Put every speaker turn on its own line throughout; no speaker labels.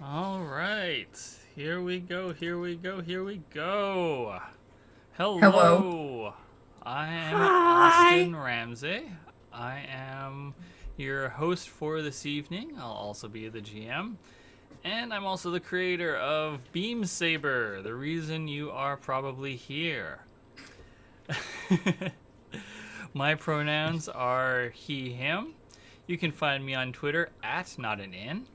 All right. Here we go.
Hello.
Hello. I am
Hi.
Austin Ramsey. I am your host for this evening. I'll also be the GM. And I'm also the creator of Beam Saber, the reason you are probably here. My pronouns are he, him. You can find me on Twitter at not an in.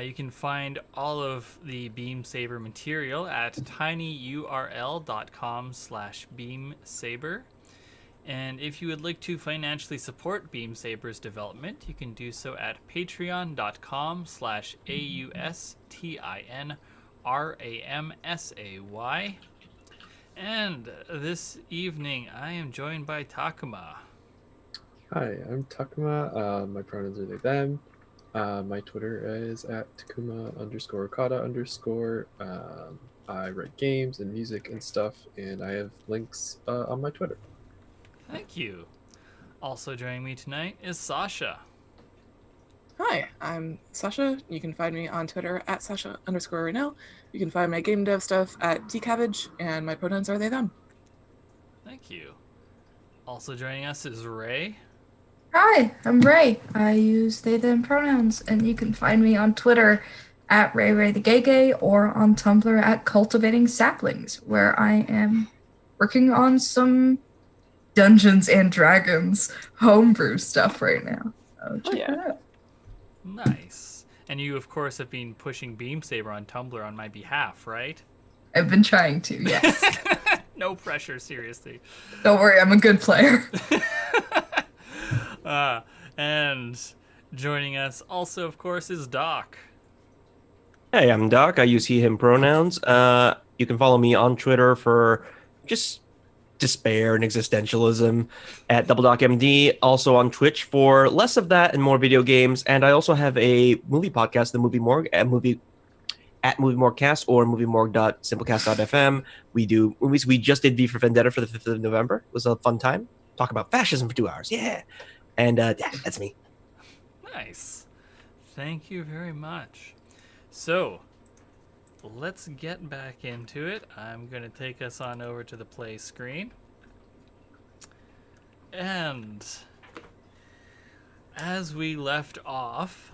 You can find all of the Beam Saber material at tinyurl.com/beamsaber. And if you would like to financially support Beam Saber's development, you can do so at patreon.com/AUSTINRAMSAY. And this evening, I am joined by Takuma.
Hi, I'm Takuma. My pronouns are they, them. My Twitter is at Takuma_Kata_. I write games and music and stuff, and I have links on my Twitter.
Thank you. Also joining me tonight is Sasha.
Hi, I'm Sasha. You can find me on Twitter at Sasha_Renell. You can find my game dev stuff at dcabbage, and my pronouns are they, them.
Thank you. Also joining us is Ray.
Hi, I'm Ray. I use they, them pronouns, and you can find me on Twitter at RayRayTheGayGay or on Tumblr at Cultivating Saplings, where I am working on some Dungeons and Dragons homebrew stuff right now. So check
yeah.
that out.
Nice. And you, of course, have been pushing Beam Saber on Tumblr on my behalf, right?
I've been trying to, yes.
No pressure, seriously.
Don't worry, I'm a good player.
And joining us also, of course, is Doc.
Hey, I'm Doc. I use he, him pronouns. You can follow me on Twitter for just despair and existentialism at DoubleDocMD. Also on Twitch for less of that and more video games. And I also have a movie podcast, The Movie Morgue, at Movie Morguecast or moviemorgue.simplecast.fm. We do movies. We just did V for Vendetta for the 5th of November. It was a fun time. Talk about fascism for 2 hours. Yeah. And yeah, that's me.
Nice. Thank you very much. So, let's get back into it. I'm going to take us on over to the play screen. And as we left off,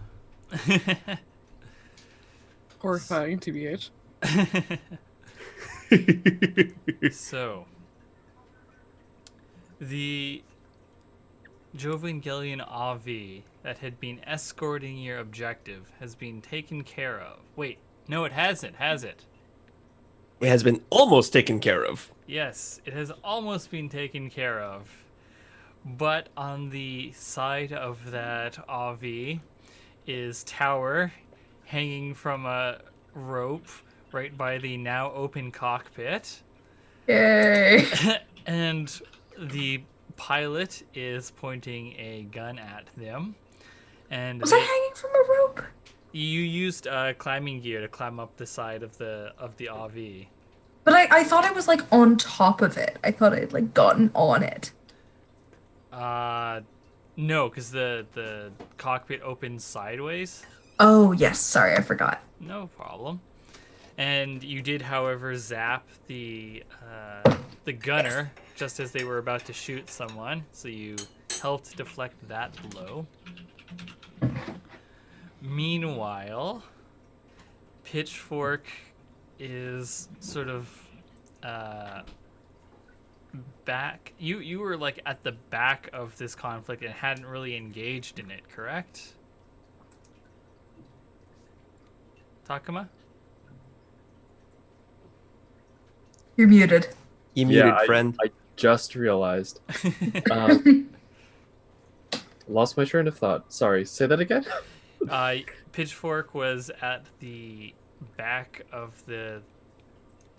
Horrifying, TBH.
so the Jovangelian Avi that had been escorting your objective has been taken care of. Wait, no, it hasn't, has it?
It has been almost taken care of.
Yes, it has almost been taken care of. But on the side of that Avi is Tower hanging from a rope right by the now open cockpit.
Yay.
And the pilot is pointing a gun at them. And
Was I hanging from a rope?
you used climbing gear to climb up the side of the RV.
But I thought I was like on top of it. I thought I'd like gotten on it.
No, because the cockpit opens sideways.
Oh, yes. Sorry, I forgot.
No problem. And you did, however, zap the gunner just as they were about to shoot someone, so you helped deflect that blow. Meanwhile, Pitchfork is sort of back. You were like at the back of this conflict and hadn't really engaged in it, correct? Takuma?
You're muted.
You muted,
I
friend.
just realized. Lost my train of thought. Sorry, say that again?
Pitchfork was at the back of the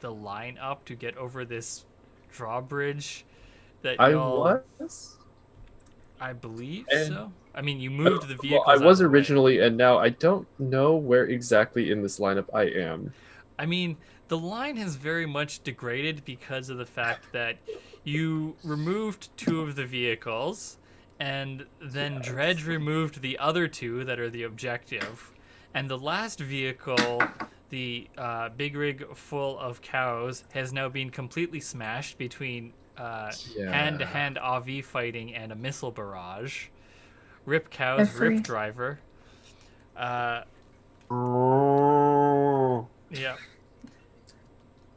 line up to get over this drawbridge that
I
y'all...
was?
I believe
And-
so. I mean, you moved the
Well,
vehicles
I
out
was
of the way.
originally, and now I don't know where exactly in this lineup I am.
I mean, the line has very much degraded because of the fact that you removed 2 of the vehicles, and then
Yes.
Dredge removed the other 2 that are the objective, And the last vehicle, the big rig full of cows, has now been completely smashed between hand-to-hand AV fighting and a missile barrage. Rip cows,
They're free.
rip driver. Yeah.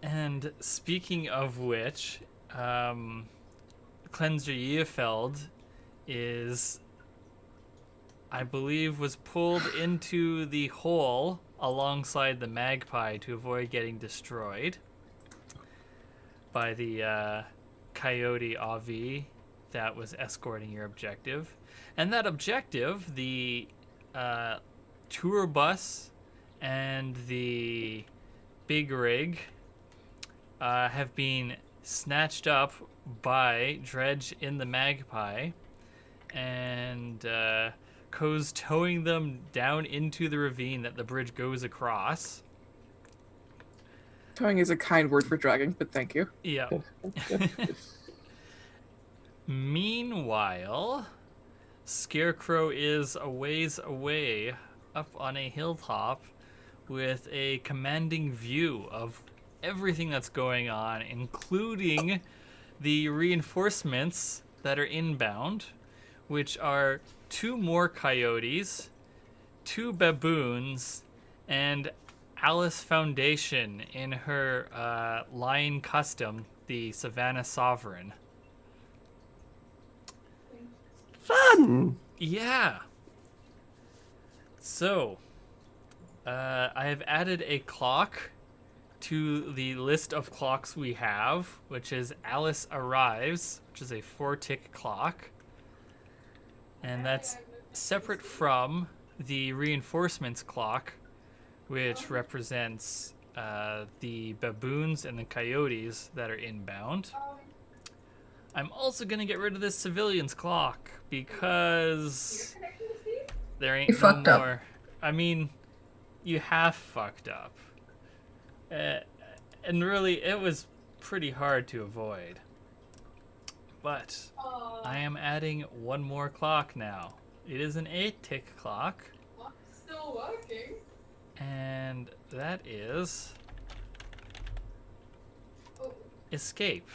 And speaking of which, Cleanser Yeafeld is, I believe, was pulled into the hole alongside the magpie to avoid getting destroyed by the coyote AV that was escorting your objective. And that objective, the tour bus and the big rig, have been snatched up by Dredge in the magpie, and Ko's towing them down into the ravine that the bridge goes across.
Towing is a kind word for dragging, but thank you.
Yeah. Meanwhile, Scarecrow is a ways away up on a hilltop with a commanding view of everything that's going on, including the reinforcements that are inbound, which are 2 more coyotes, 2 baboons, and Alice Foundation in her line custom, the Savannah Sovereign.
Fun!
Yeah. So, I have added a clock to the list of clocks we have, which is Alice Arrives, which is a 4-tick clock. And that's separate from the reinforcements clock, which represents the baboons and the coyotes that are inbound. I'm also going to get rid of this civilians clock because there ain't
You
no
fucked up.
more. I mean, you have fucked up. And really, it was pretty hard to avoid. But I am adding 1 more clock now. It is an 8-tick clock.
Still working.
And that is escape.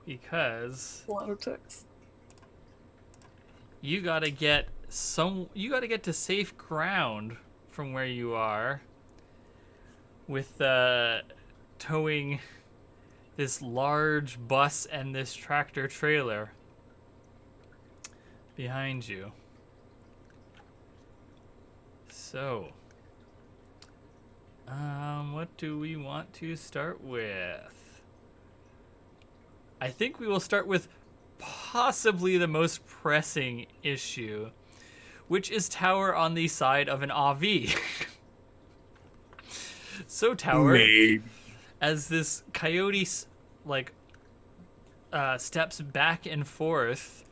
Because
A lot of ticks.
you gotta get to safe ground from where you are with towing this large bus and this tractor trailer behind you. So, what do we want to start with? I think we will start with possibly the most pressing issue, which is Tower on the side of an AV. So Tower,
Maybe.
as this coyote steps back and forth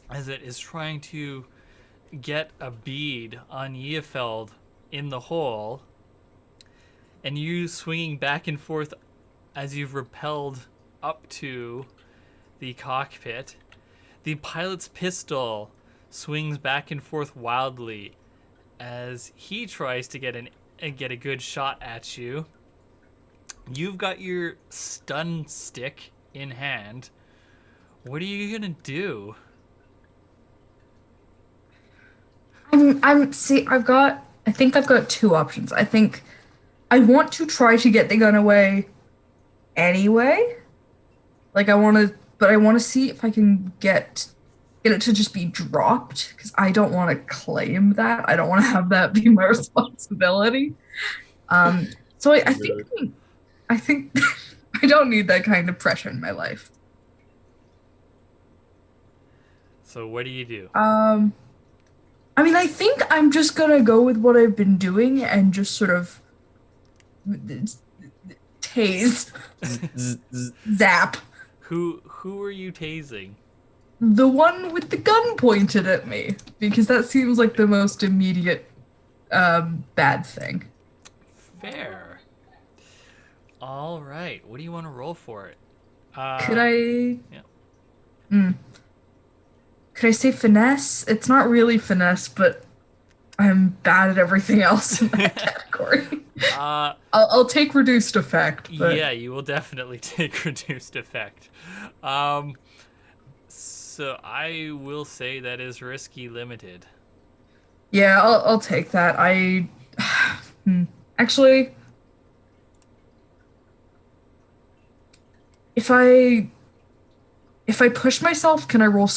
as it is trying to get a bead on Yeafeld in the hole, and you swinging back and forth as you've rappelled up to the cockpit, the pilot's pistol swings back and forth wildly as he tries to get a good shot at you. You've got your stun stick in hand. What are you gonna do?
I think I've got 2 options. I think I want to try to get the gun away anyway. Like I want to see if I can get it to just be dropped, because I don't want to claim that. I don't want to have that be my responsibility. So I think I don't need that kind of pressure in my life.
So what do you do?
I mean, I think I'm just gonna go with what I've been doing and just sort of tase, zap.
Who are you tasing?
The one with the gun pointed at me, because that seems like the most immediate bad thing.
Fair. All right. What do you want to roll for it?
Could I?
Yeah.
Could I say finesse? It's not really finesse, but I'm bad at everything else in that category. I'll take reduced effect, but
Yeah, you will definitely take reduced effect. So I will say that is risky limited.
yeah, I'll take that. Actually, if I push myself, can I roll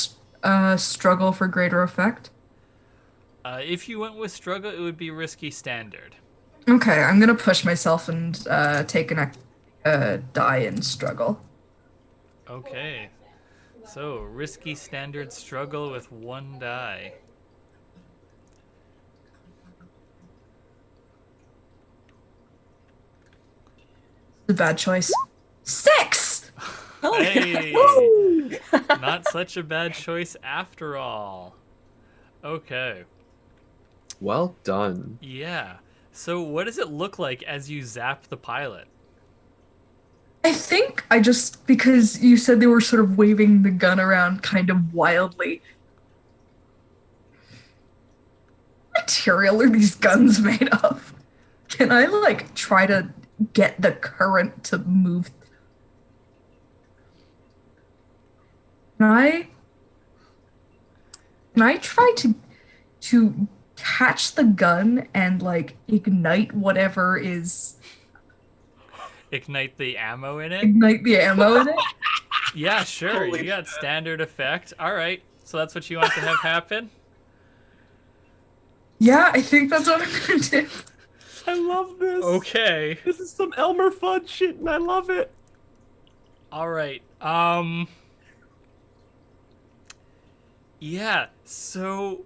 struggle for greater effect?
If you went with struggle, it would be risky standard.
Okay, I'm gonna push myself and take die in struggle.
Okay. So, risky standard struggle with 1 die.
It's a bad choice. 6!
Oh,
Hey!
Woo!
Not such a bad choice after all. Okay.
Well done.
Yeah. So, what does it look like as you zap the pilot?
I think I just, because you said they were sort of waving the gun around kind of wildly. What material are these guns made of? Can I, like, try to get the current to move? Can I try to catch the gun and, like, ignite whatever is...
Ignite the ammo in it?
Ignite the ammo in it?
Yeah, sure.
Holy
You got standard effect. All right. So that's what you want to have happen?
Yeah, I think that's what I'm gonna do.
I love this.
Okay.
This is some Elmer Fudd shit, and I love it.
All right. Yeah, so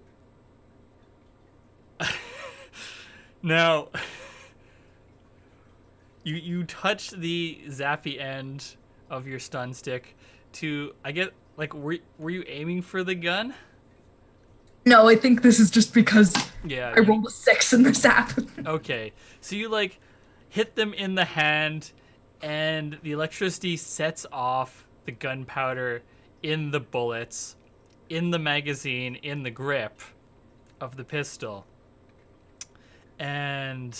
now you touch the zappy end of your stun stick to, I get, like, were you aiming for the gun?
No, I think this is just because
Yeah.
I rolled a 6 in this app.
Okay. So you, like, hit them in the hand, and the electricity sets off the gunpowder in the bullets, in the magazine, in the grip of the pistol. And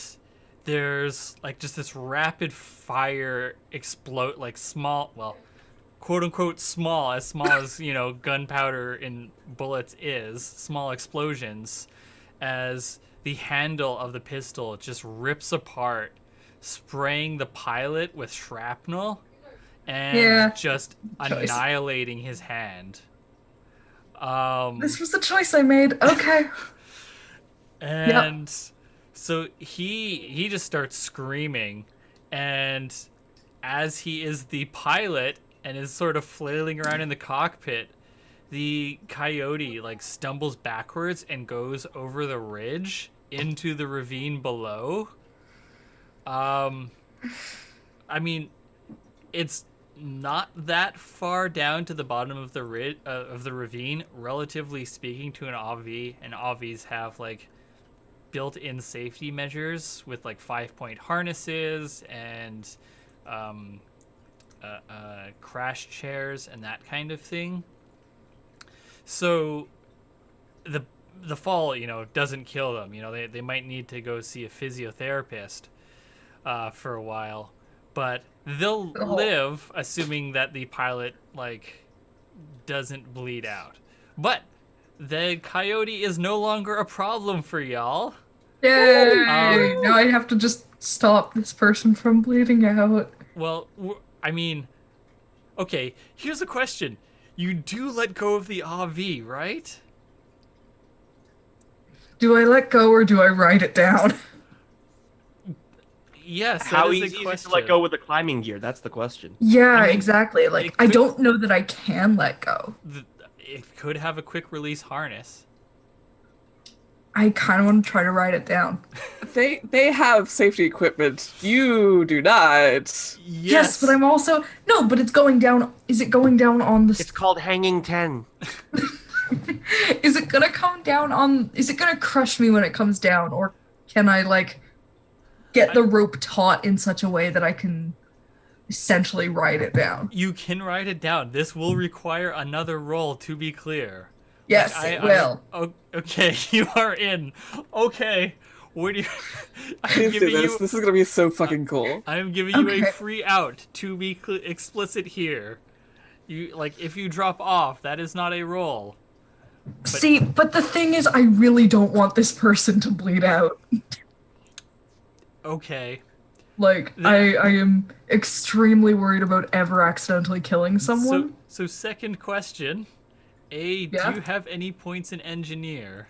there's, like, just this rapid fire explode, like, small, well, quote unquote small as, you know, gunpowder in bullets is, small explosions, as the handle of the pistol just rips apart, spraying the pilot with shrapnel and
Yeah.
just
Choice.
annihilating his hand.
This was the choice I made. Okay.
And so he just starts screaming, and as he is the pilot and is sort of flailing around in the cockpit, the coyote, like, stumbles backwards and goes over the ridge into the ravine below. I mean, it's not that far down to the bottom of the ravine, relatively speaking, to an AV, and AVs have, like, built-in safety measures with, like, 5-point harnesses and crash chairs and that kind of thing. So the fall, you know, doesn't kill them. You know, they might need to go see a physiotherapist for a while, but they'll live, assuming that the pilot, like, doesn't bleed out. But the coyote is no longer a problem for y'all.
Yay! Now I have to just stop this person from bleeding out.
Well, I mean, okay, here's a question. You do let go of the AV, right?
Do I let go or do I write it down?
Yes,
How
that is
easy
a
is it
question.
to let go with the climbing gear? That's the question.
Yeah,
I mean,
exactly. Like,
it
I
could-
don't know that I can let go.
It could have a quick release harness.
I kind of want to try to write it down.
They have safety equipment. You do not.
Yes, but I'm also... No, but it's going down... Is it going down on the...
It's called Hanging 10.
Is it gonna come down on... Is it gonna crush me when it comes down? Or can I, like, get the rope taut in such a way that I can essentially write it down?
You can write it down. This will require another roll, to be clear.
Yes, it will.
Okay, you are in. Okay, what do you? I'm
Please do
giving
this.
you.
This is gonna be so fucking cool.
I am giving you a
Okay.
free out. To be explicit here, you like if you drop off, that is not a roll.
See, but the thing is, I really don't want this person to bleed out.
Okay.
Like, I am extremely worried about ever accidentally killing someone.
So second question. A,
Yeah?
do you have any points in engineer?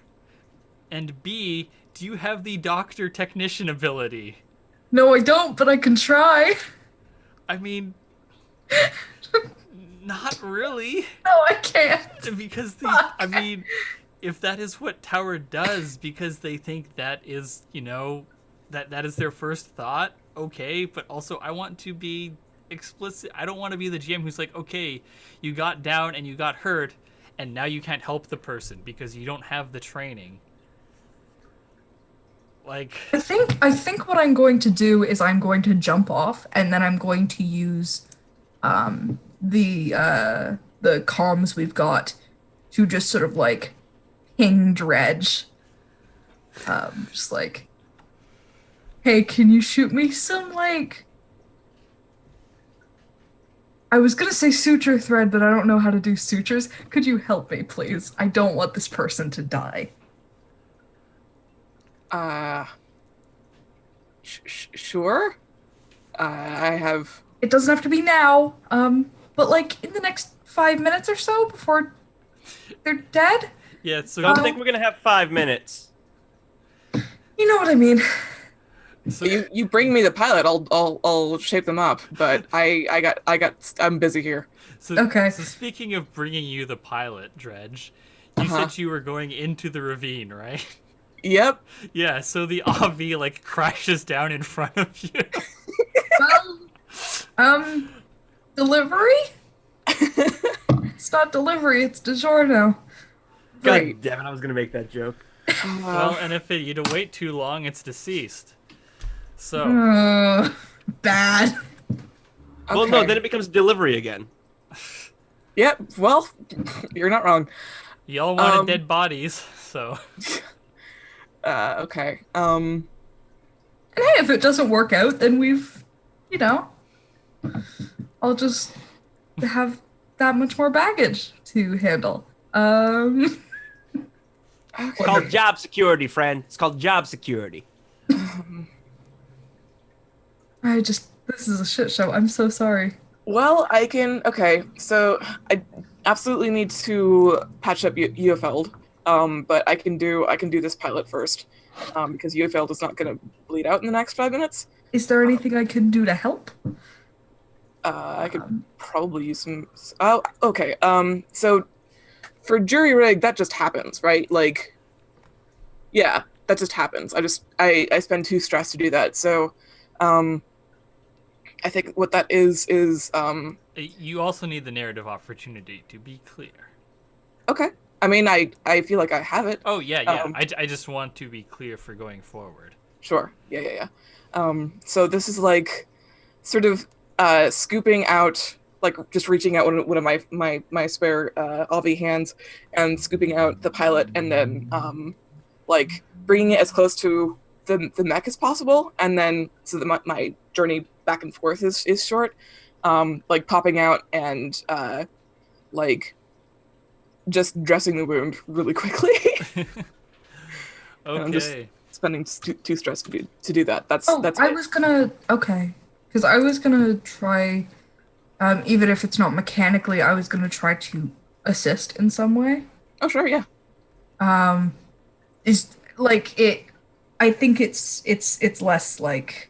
And B, do you have the doctor technician ability?
No, I don't, but I can try.
I mean, not really.
No, I can't.
Because
Fuck.
I mean, if that is what Tower does, because they think that is, that is their first thought, okay, but also I want to be explicit. I don't want to be the GM who's like, okay, you got down and you got hurt, and now you can't help the person because you don't have the training. Like,
I think what I'm going to do is I'm going to jump off, and then I'm going to use the comms we've got to just sort of like ping Dredge. Just like, hey, can you shoot me some like, I was gonna say suture thread, but I don't know how to do sutures. Could you help me, please? I don't want this person to die.
Sure. I have.
It doesn't have to be now, but like in the next 5 minutes or so before they're dead.
yeah, so
I don't think we're gonna have 5 minutes.
You know what I mean?
so
You bring me the pilot. I'll shape them up. But I'm busy here.
So,
Okay.
So speaking of bringing you the pilot, Dredge, you
Uh-huh.
said you were going into the ravine, right?
Yep.
Yeah, so the AV like crashes down in front of you.
Well, delivery? It's not delivery, it's DiGiorno.
God
Right.
damn it! I was gonna make that joke.
Well, and if you to wait too long, it's deceased. So
Bad.
Well, no,
Okay.
then it becomes delivery again.
Yep. Well, you're not wrong.
y'all wanted
Um,
dead bodies, so
Okay.
And hey, if it doesn't work out, then we've, I'll just have that much more baggage to handle.
It's called job security, friend. It's called job security.
This is a shit show. I'm so sorry.
Well, I can. Okay, so I absolutely need to patch up Ufeld. But I can do this pilot first, because Ufeld is not going to bleed out in the next 5 minutes.
Is there anything I can do to help?
I could probably use some. Oh, okay. So for jury rig, that just happens, right? Like, yeah, that just happens. I spend 2 stress to do that. So, I think what that is
you also need the narrative opportunity to be clear.
okay. I mean, I feel like I have it.
Oh yeah, yeah.
Um,
I just want to be clear for going forward.
Sure. Yeah. So this is like sort of scooping out, like just reaching out one of my spare Alvi hands and scooping out the pilot, and then like bringing it as close to the mech as possible, and then so that my journey back and forth is short. Like popping out and like just dressing the wound really quickly. I'm just-
Okay.
Spending too stress to do that. That's
I
it.
was gonna because I was gonna try, even if it's not mechanically, I was gonna try to assist in some way.
Oh sure, yeah.
Is like it. I think it's less like.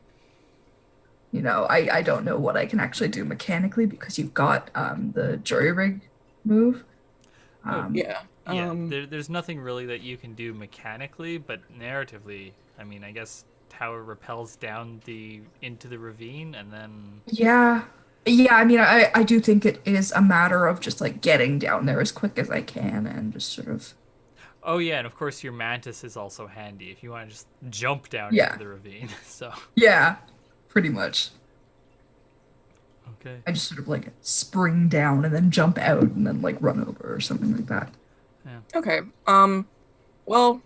I don't know what I can actually do mechanically because you've got the jury rig move.
Yeah.
Yeah, there's nothing really that you can do mechanically, but narratively, I mean, I guess Tower repels down into the ravine, and then
Yeah. I mean, I do think it is a matter of just like getting down there as quick as I can and just sort of.
oh yeah, and of course your mantis is also handy if you want to just jump down
Yeah.
into the ravine. So
Yeah, pretty much.
okay.
I just sort of like spring down and then jump out and then like run over or something like that.
Okay. Well,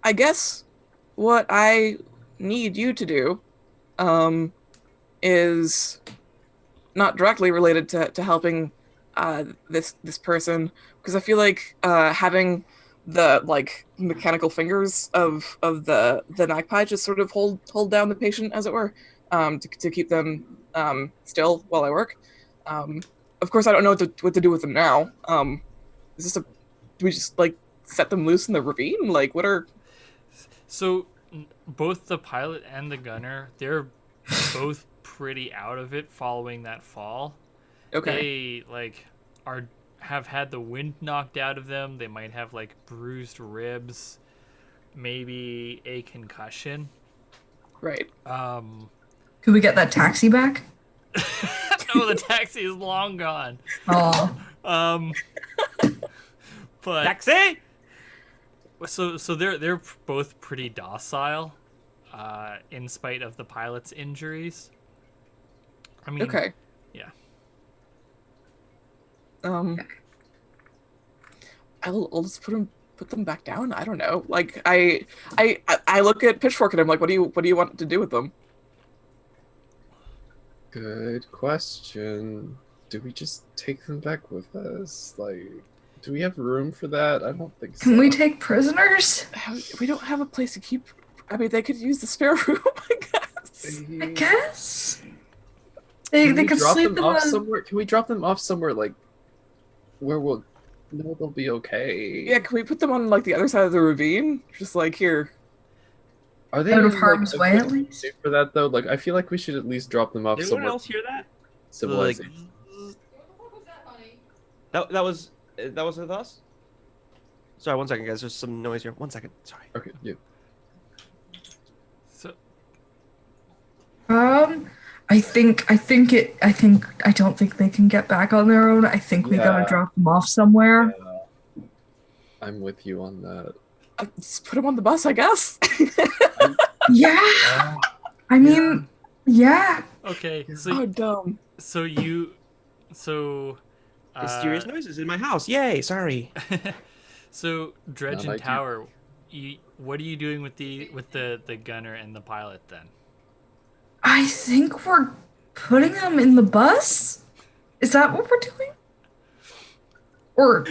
I guess what I need you to do, is not directly related to helping this person, because I feel like having the like mechanical fingers of the magpie just sort of hold down the patient, as it were, to keep them still while I work. Of course, I don't know what to do with them now. Is this a do we just like set them loose in the ravine? Like, what are?
So both the pilot and the gunner, they're both pretty out of it following that fall.
Okay.
They like have had the wind knocked out of them. They might have like bruised ribs, maybe a concussion.
Right.
Could we get that taxi back?
No, the taxi is long gone.
Oh,
But
Taxi!
so they're both pretty docile, in spite of the pilot's injuries. I mean,
Okay.
yeah.
I'll just put them back down. I don't know. Like I look at Pitchfork and I'm like, what do you want to do with them?
Good question. Do we just take them back with us? Like, do we have room for that? I don't think so.
can we take prisoners?
We don't have a place to keep. I mean, they could use the spare room, I guess.
I guess they
Can we
could
drop
sleep
them
in
off
the.
somewhere? Can we drop them off somewhere like where we'll know they'll be okay?
Yeah, can we put them on like the other side of the ravine? Just like here.
Are they
Out of
in,
harm's
a
way,
good
at least?
shape for that though? Like, I feel like we should at least drop them off
Did anyone
somewhere.
else hear that?
Civilization.
That was with us? Sorry, 1 second, guys. There's some noise here. 1 second. Sorry.
Okay, yeah.
So
I don't think they can get back on their own. I think we gotta
Yeah.
drop them off somewhere.
I'm with you on that.
Just put them on the bus, I guess.
Yeah. I mean, yeah.
okay,
Oh, dumb.
so
Mysterious noises in my house. Yay! Sorry.
so Dredge
Not
and
ideal.
Tower, what are you doing with the gunner and the pilot then?
I think we're putting them in the bus. Is that what we're doing? Or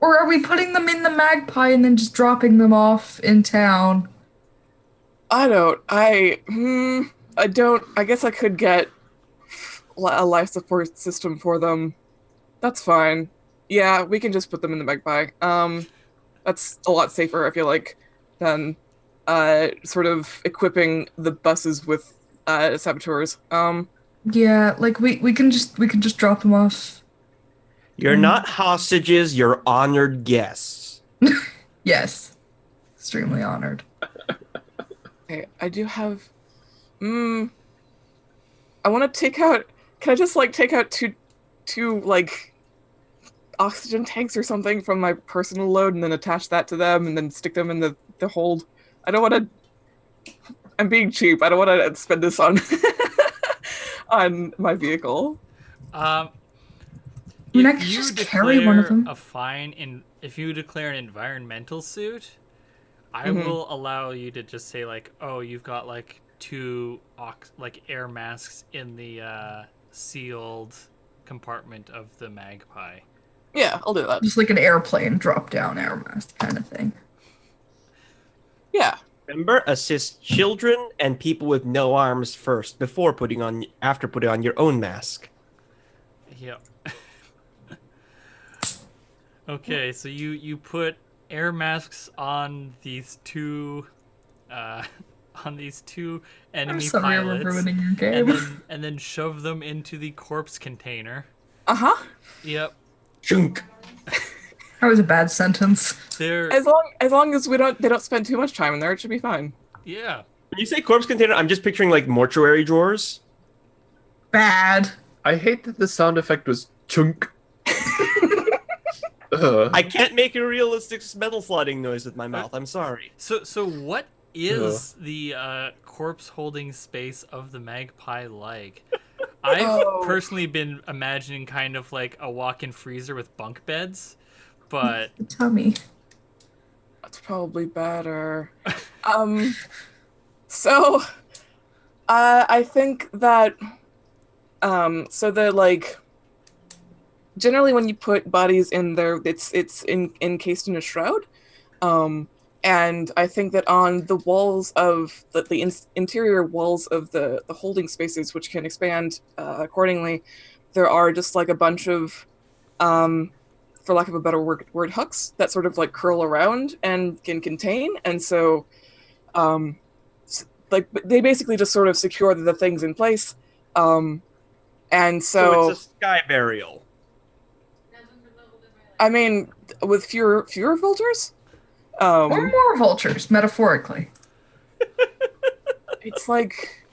are we putting them in the Magpie and then just dropping them off in town?
I don't. I don't. I guess I could get a life support system for them. That's fine. Yeah, we can just put them in the magpie. That's a lot safer, I feel like, than sort of equipping the buses with saboteurs.
Yeah, like we can just drop them off.
You're not hostages. You're honored guests.
Yes. Extremely honored.
Okay, I do have. I want to take out. Can I just like take out two like oxygen tanks or something from my personal load and then attach that to them and then stick them in the hold? I don't want to. I'm being cheap. I don't want to spend this on on my vehicle.
I mean, I
If
could
you
just carry one of
declare
them.
a fine if you declare an environmental suit, I
Mhm.
will allow you to just say like, oh, you've got like two air masks in the sealed compartment of the Magpie.
Yeah, I'll do that.
Just like an airplane drop down air mask kind of thing.
Yeah.
Remember, assist children and people with no arms first, after putting on your own mask.
Yep. Okay, so you put air masks on these two enemy
I'm sorry I'm
pilots,
ruining your game.
and then shove them into the corpse container.
Uh-huh.
Yep.
Chunk.
That was a bad sentence.
They're
As long as they don't spend too much time in there, it should be fine.
yeah.
When you say corpse container, I'm just picturing like mortuary drawers.
Bad.
I hate that the sound effect was chunk. Ugh.
I can't make a realistic metal sliding noise with my mouth. I'm sorry.
So what is the corpse holding space of the Magpie like? I've
Oh.
personally been imagining kind of like a walk-in freezer with bunk beds, but
The tummy.
That's probably better. So I think that so the like generally when you put bodies in there, it's encased in a shroud. And I think that on the walls of the interior walls of the holding spaces, which can expand accordingly, there are just like a bunch of, for lack of a better word, hooks that sort of like curl around and can contain. And so, like they basically just sort of secure the things in place. And
So it's a sky burial.
I mean, with fewer vultures.
Or more vultures, metaphorically.
It's like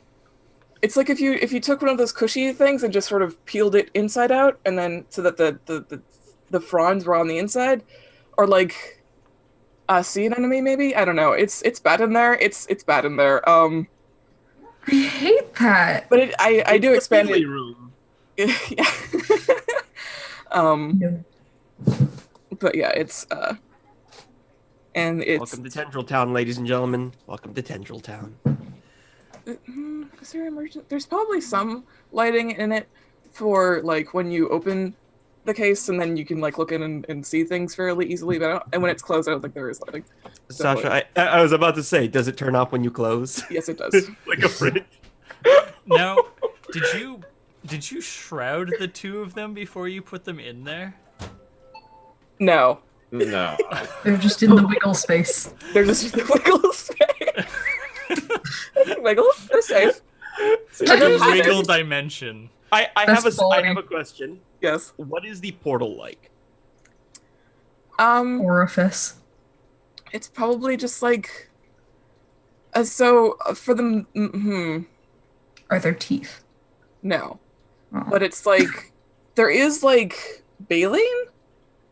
if you took one of those cushy things and just sort of peeled it inside out, and then so that the fronds were on the inside, or like a sea anemone maybe. I don't know. It's bad in there. It's bad in there.
I hate that.
But I do expand it.
Room.
Yeah.
No.
But yeah, it's and it's
Welcome to Tendril Town, ladies and gentlemen. Welcome to Tendril Town.
is there there's probably some lighting in it for like when you open the case and then you can like look in and see things fairly easily, but and when it's closed I don't think there is lighting.
Sasha, I was about to say, does it turn off when you close?
Yes, it does.
Like a fridge.
now, did you shroud the two of them before you put them in there?
No.
No.
They're just in the wiggle space.
They're just the wiggle space. Wiggle? They're safe.
The wiggle dimension.
I have a question.
Yes.
What is the portal like?
Orifice.
It's probably just like so for them
Are there teeth?
no.
Oh.
But it's like there is like baleen?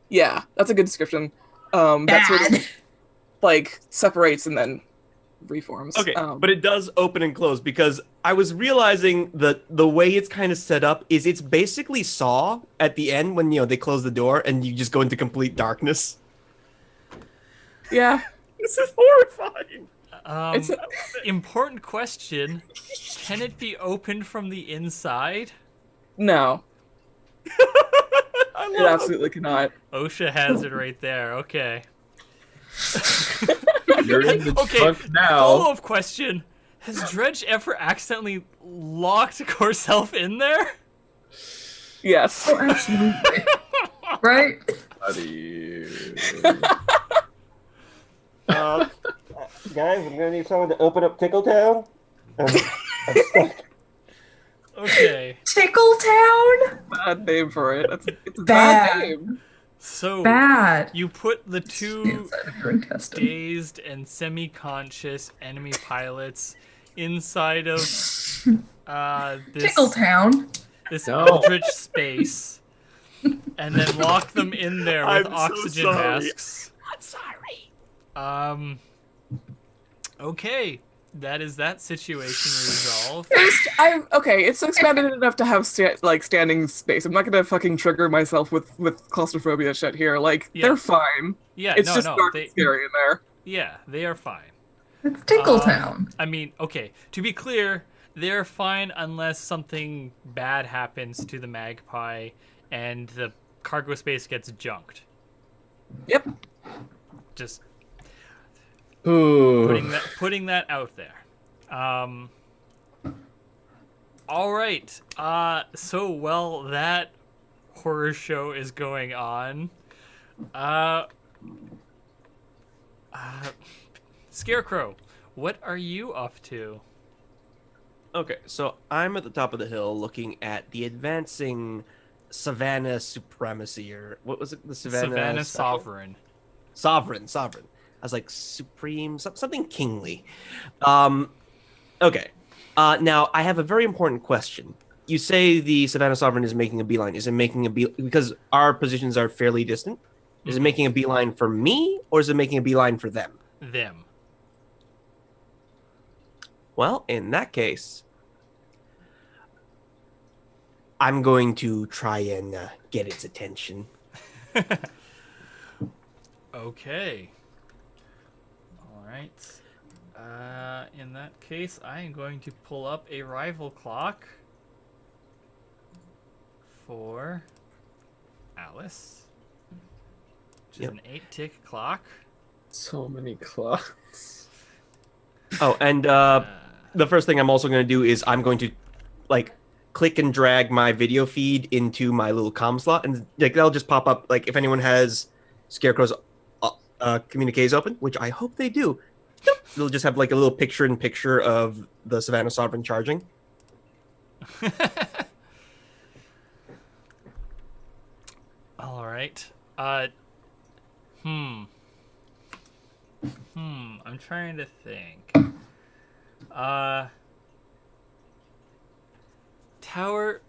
Yeah, that's a good description. That sort of like separates and then reforms.
Okay, but it does open and close because I was realizing that the way it's kind of set up is it's basically Saw at the end when they close the door and you just go into complete darkness.
Yeah.
This is horrifying.
It's
Important question. Can it be opened from the inside?
no.
I
It
love
absolutely cannot.
OSHA has it right there. Okay.
You're in the
Okay,
trunk now.
follow-up question. Has Dredge ever accidentally locked herself in there?
Yes.
Oh, absolutely. Right?
Buddy.
Guys, I'm gonna need someone to open up Tickletown. I'm stuck.
Okay.
Tickletown?
Bad name for it. It's a
Bad.
bad name.
So
Bad.
you put the
The
two
inside of your intestine.
dazed and semi-conscious enemy pilots inside of this
Tickletown.
this
No.
eldritch space, and then lock them in there with
I'm so
oxygen
sorry.
masks.
I'm sorry.
Okay, that is that situation resolved.
Okay, it's expanded enough to have standing space. I'm not gonna fucking trigger myself with claustrophobia shit here. Like
Yeah.
they're fine.
Yeah,
It's
no,
just
no,
dark
they,
and scary in there.
yeah, they are fine.
It's Tickletown.
I mean, okay, to be clear, they're fine unless something bad happens to the Magpie and the cargo space gets junked.
Yep.
Just
Ooh.
putting that out there. All right. So while that horror show is going on, Scarecrow, what are you up to?
Okay, so I'm at the top of the hill looking at the advancing Savannah supremacy, or what was it? The
Savannah
Special?
Sovereign.
Sovereign. I was like supreme, something kingly. Okay. Now I have a very important question. You say the Savannah Sovereign is making a beeline. Is it making a beeline because our positions are fairly distant? Is it making a beeline for me, or is it making a beeline for them?
Them.
Well, in that case, I'm going to try and get its attention.
Okay. All right. In that case, I am going to pull up a rival clock for Alice, which is an 8-tick clock.
So many clocks.
Oh, and the first thing I'm also going to do is I'm going to like click and drag my video feed into my little comm slot, and like that'll just pop up. Like if anyone has Scarecrow's communiques open, which I hope they do, it'll just have like a little picture-in-picture of the Savannah Sovereign charging.
All right. I'm trying to think. Tower,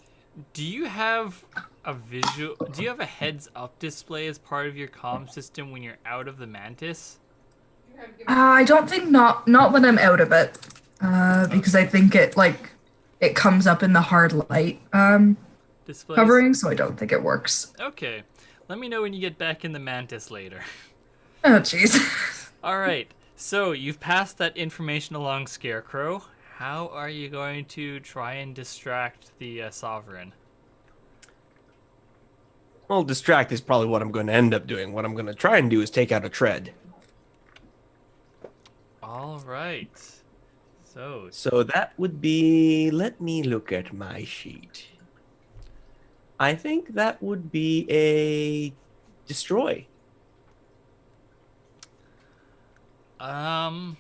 do you have a heads-up display as part of your comm system when you're out of the Mantis?
I don't think not when I'm out of it, because I think it comes up in the hard light
Displays?
covering, so I don't think it works.
Okay. Let me know when you get back in the Mantis later.
Oh, jeez.
All right. So you've passed that information along, Scarecrow. How are you going to try and distract the Sovereign?
Well, distract is probably what I'm going to end up doing. What I'm going to try and do is take out a tread.
All right.
So that would be... Let me look at my sheet. I think that would be a destroy.
I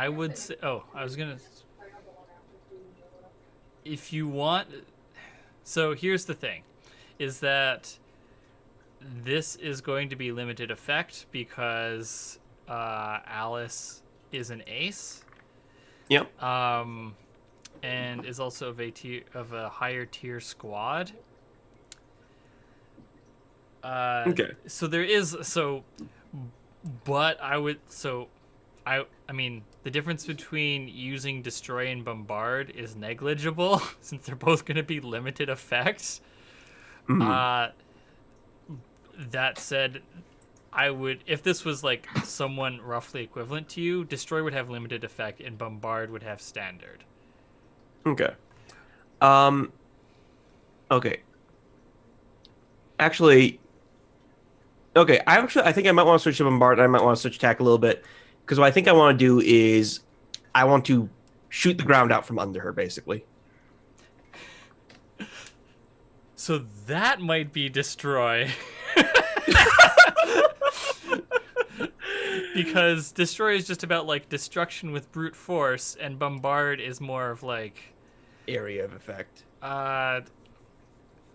would say. Oh, I was gonna. If you want, so here's the thing, is that this is going to be limited effect because Alice is an ace.
Yep.
And is also of a higher tier squad.
Okay.
So there is but I mean the difference between using destroy and bombard is negligible since they're both going to be limited effects. That said, I would, if this was like someone roughly equivalent to you, destroy would have limited effect and bombard would have standard.
Okay. Okay. Actually, okay. I think I might want to switch to bombard. And I might want to switch attack a little bit because what I think I want to do is I want to shoot the ground out from under her, basically.
So that might be destroy. Because destroy is just about like destruction with brute force, and bombard is more of like
Area of effect.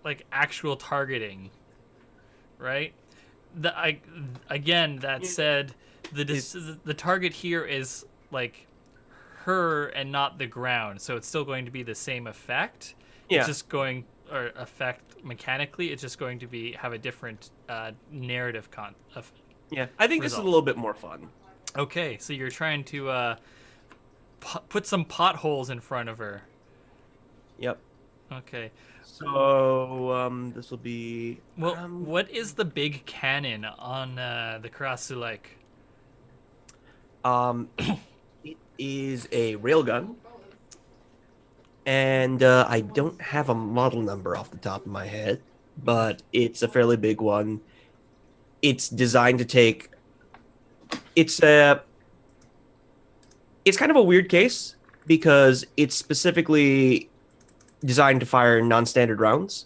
like actual targeting, right? That said, the target here is like her and not the ground, so it's still going to be the same effect.
Yeah.
It's just going or effect mechanically. It's just going to have a different narrative
Yeah, I think this is a little bit more fun.
Okay, so you're trying to put some potholes in front of her.
Yep.
Okay.
So this will be.
Well, what is the big cannon on the Krasulek?
It is a railgun, and I don't have a model number off the top of my head, but it's a fairly big one. It's designed to take. It's kind of a weird case because it's specifically designed to fire non-standard rounds.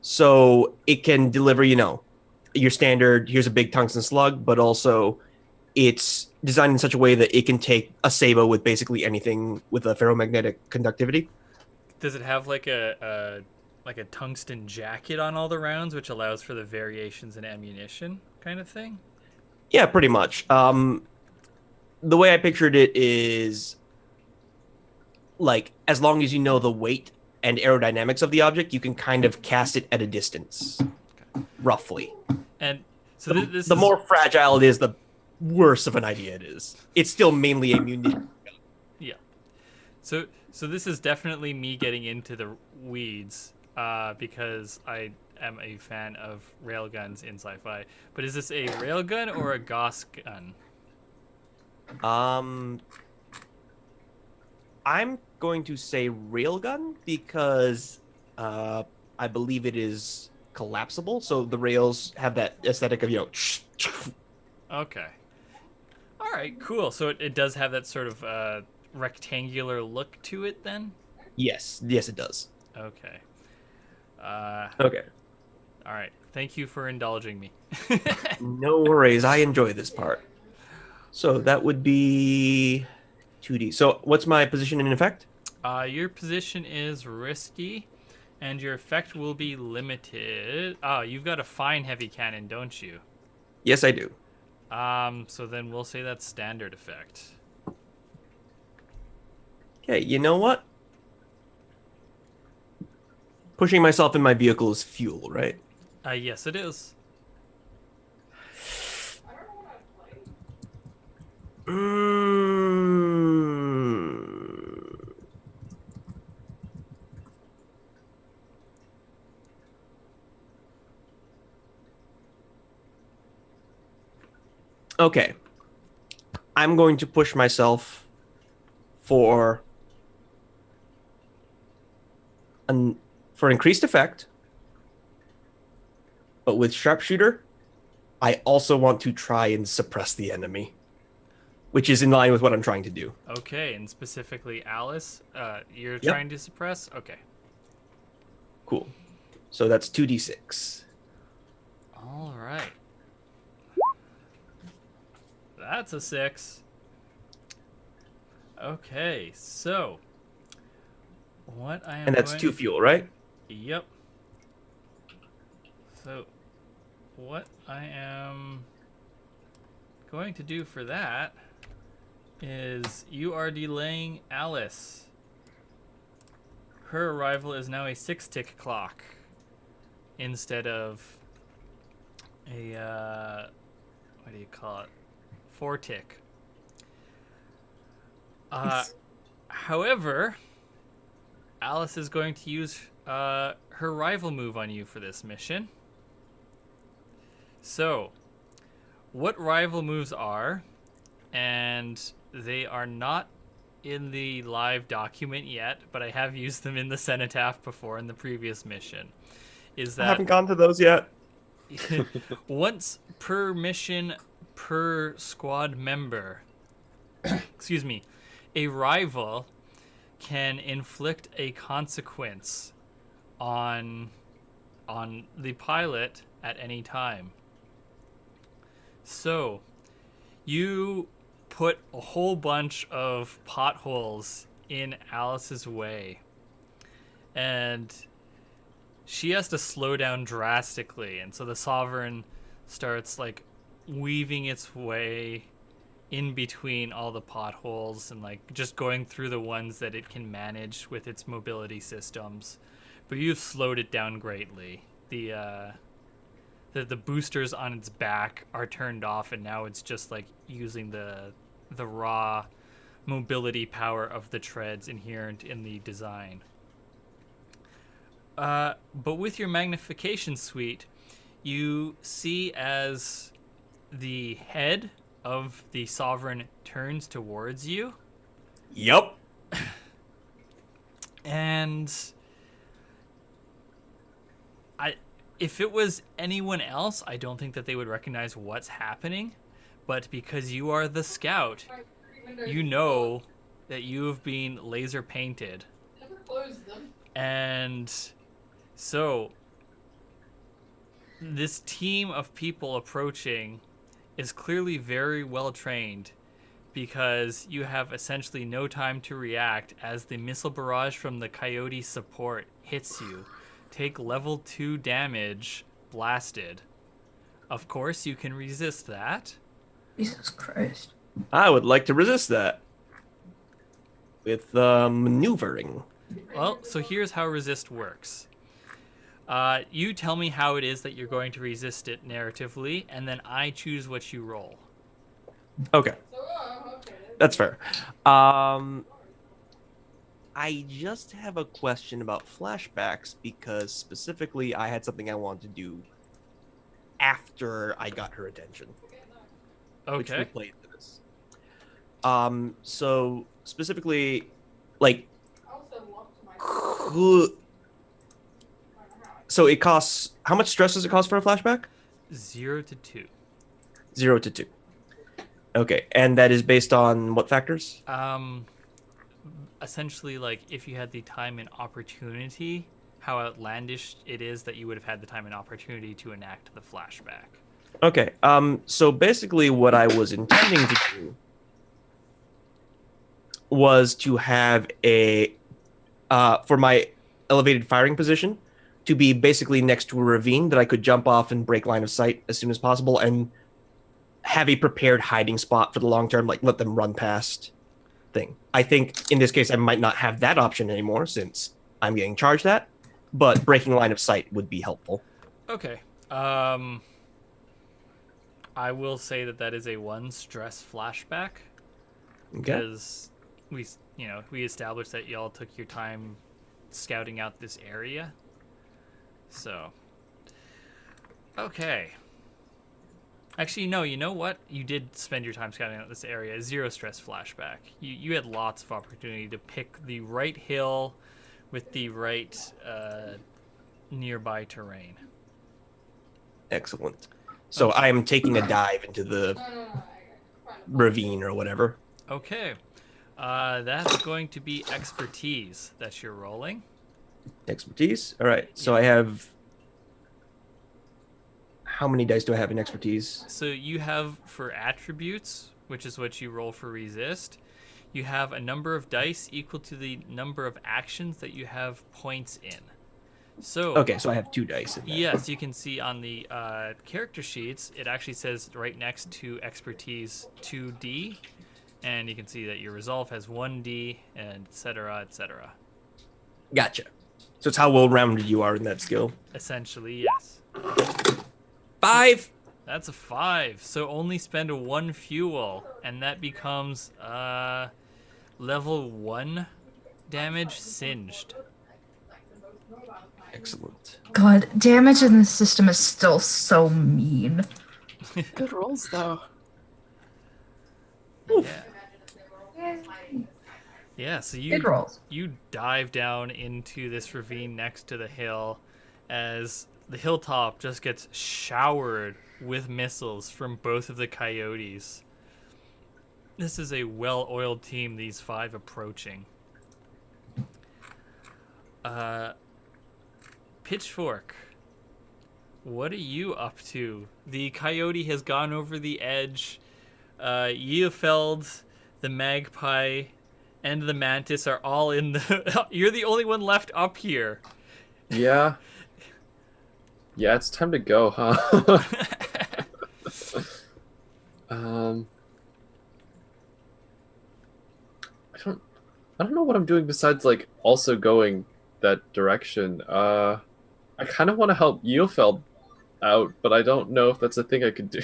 So it can deliver, your standard, here's a big tungsten slug, but also it's designed in such a way that it can take a Saber with basically anything with a ferromagnetic conductivity.
Does it have like a tungsten jacket on all the rounds, which allows for the variations in ammunition kind of thing?
Yeah, pretty much. The way I pictured it is like as long as you know the weight and aerodynamics of the object, you can kind of cast it at a distance, roughly.
And so
the more fragile it is, the worse of an idea it is. It's still mainly a munition.
Yeah. So this is definitely me getting into the weeds. because I am a fan of railguns in sci-fi. But is this a railgun or a Gauss gun?
I'm going to say railgun because I believe it is collapsible, so the rails have that aesthetic of
Okay. All right, cool. So it does have that sort of rectangular look to it then?
yes, it does.
Okay.
Okay,
All right. Thank you for indulging me.
no worries. I enjoy this part. So that would be 2D. So what's my position in effect?
Your position is risky, and your effect will be limited. Oh, you've got a fine heavy cannon, don't you?
Yes, I do.
So then we'll say that's standard effect.
Okay, you know what? Pushing myself in my vehicle is fuel, right?
Yes, it is.
Mm. Okay. I'm going to push myself for for increased effect, but with sharpshooter, I also want to try and suppress the enemy, which is in line with what I'm trying to do.
Okay, and specifically Alice, you're
Yep.
trying to suppress? Okay.
Cool. So that's 2d6.
All right. That's a 6. Okay, so what I am
And that's
going...
2 fuel, right?
Yep. So what I am going to do for that is you are delaying Alice. Her arrival is now a 6-tick clock instead of a what do you call it? 4-tick. However, Alice is going to use her rival move on you for this mission. So, what rival moves are, and they are not in the live document yet, but I have used them in the Cenotaph before in the previous mission, is
I
that
haven't gone to those yet.
once per mission per squad member, excuse me, a rival can inflict a consequence on the pilot at any time. So, you put a whole bunch of potholes in Alice's way, and she has to slow down drastically, and so the Sovereign starts like weaving its way in between all the potholes and like just going through the ones that it can manage with its mobility systems. But you've slowed it down greatly. The boosters on its back are turned off, and now it's just like using the raw mobility power of the treads inherent in the design. But with your magnification suite, you see as the head of the Sovereign turns towards you,
Yep.
and if it was anyone else, I don't think that they would recognize what's happening. But because you are the scout, you know that you have been laser painted. And so this team of people approaching is clearly very well trained, because you have essentially no time to react as the missile barrage from the Coyote support hits you. Take level 2 damage blasted. Of course, you can resist that.
Jesus Christ.
I would like to resist that with maneuvering.
Well, so here's how resist works. You tell me how it is that you're going to resist it narratively, and then I choose what you roll.
Okay. That's fair. I just have a question about flashbacks because specifically I had something I wanted to do after I got her attention, which will
Okay.
play into this. So specifically, like, so it costs. How much stress does it cost for a flashback?
0 to 2.
0 to 2. Okay, and that is based on what factors?
Essentially, like, if you had the time and opportunity, how outlandish it is that you would have had the time and opportunity to enact the flashback.
Okay, so basically what I was intending to do was to have a, for my elevated firing position, to be basically next to a ravine that I could jump off and break line of sight as soon as possible and have a prepared hiding spot for the long term, like let them run past thing. I think in this case I might not have that option anymore since I'm getting charged at, but breaking line of sight would be helpful.
Okay. I will say that is a 1 stress flashback
Okay.
because we established that y'all took your time scouting out this area. So, okay. Actually, no, you know what? You did spend your time scouting out this area. 0 stress flashback. You had lots of opportunity to pick the right hill with the right nearby terrain.
Excellent. So I am taking a dive into the ravine or whatever.
Okay. That's going to be expertise that you're rolling.
Expertise? All right. So I have... How many dice do I have in expertise?
So you have for attributes, which is what you roll for resist, you have a number of dice equal to the number of actions that you have points in. So
Okay, so I have 2 dice in that.
yes, you can see on the character sheets, it actually says right next to expertise 2D, and you can see that your resolve has 1D, and etc., etc.
Gotcha. So it's how well-rounded you are in that skill.
Essentially, yes.
5!
That's a 5. So only spend 1 fuel, and that becomes level 1 damage singed.
Excellent.
God, damage in this system is still so mean.
Good rolls, though.
Yeah. Yeah, so
Good rolls.
you dive down into this ravine next to the hill as the hilltop just gets showered with missiles from both of the coyotes. This is a well-oiled team, these 5 approaching. Pitchfork, what are you up to? The coyote has gone over the edge. Yeofeld, the magpie, and the mantis are all in the... You're the only one left up here.
Yeah. Yeah, it's time to go, huh? I don't know what I'm doing besides like also going that direction. I kind of want to help Yeofeld out, but I don't know if that's a thing I could do.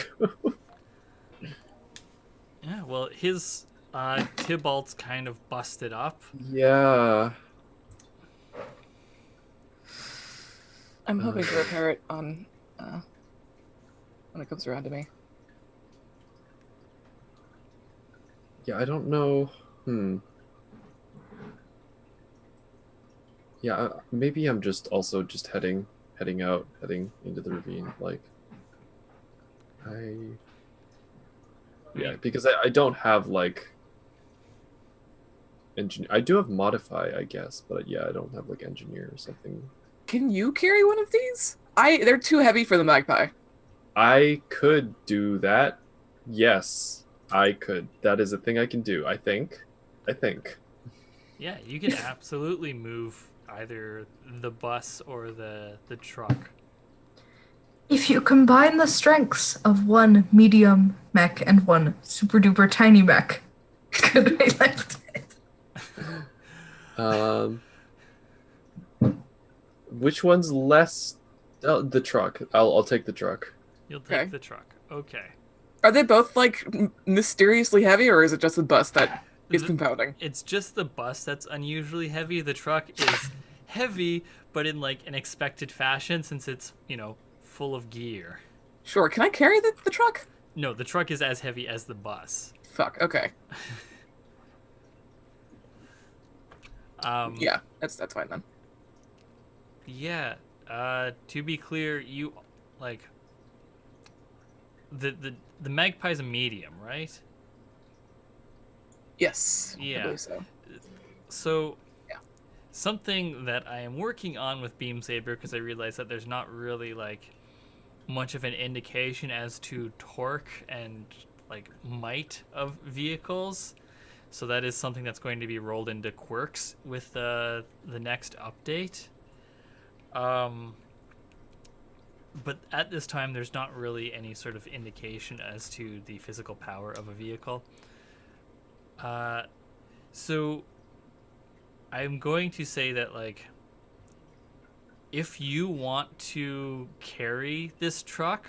Yeah, well, his Tybalt's kind of busted up.
Yeah.
I'm hoping to repair it on when it comes around to me.
Yeah, I don't know. Yeah, maybe I'm just also just heading into the ravine. Like, because I don't have like engineer. I do have modify, I guess, but yeah, I don't have like engineer or something.
Can you carry one of these? They're too heavy for the magpie.
I could do that. Yes, I could. That is a thing I can do. I think.
Yeah, you can absolutely move either the bus or the truck.
If you combine the strengths of 1 medium mech and 1 super duper tiny mech, could we lift it?
Which one's less? The truck. I'll take the truck.
You'll take
Okay.
the truck. Okay.
Are they both like mysteriously heavy, or is it just the bus that is compounding.
It's just the bus that's unusually heavy. The truck is heavy, but in like an expected fashion since it's, full of gear.
Sure, can I carry the truck?
No, the truck is as heavy as the bus.
Fuck, okay. Yeah, that's fine then.
Yeah. To be clear, you like the magpie's a medium, right?
Yes.
Yeah.
I believe so.
So,
Yeah.
something that I am working on with Beam Saber, because I realize that there's not really like much of an indication as to torque and like might of vehicles. So that is something that's going to be rolled into quirks with the next update. But at this time, there's not really any sort of indication as to the physical power of a vehicle. So I'm going to say that, like, if you want to carry this truck,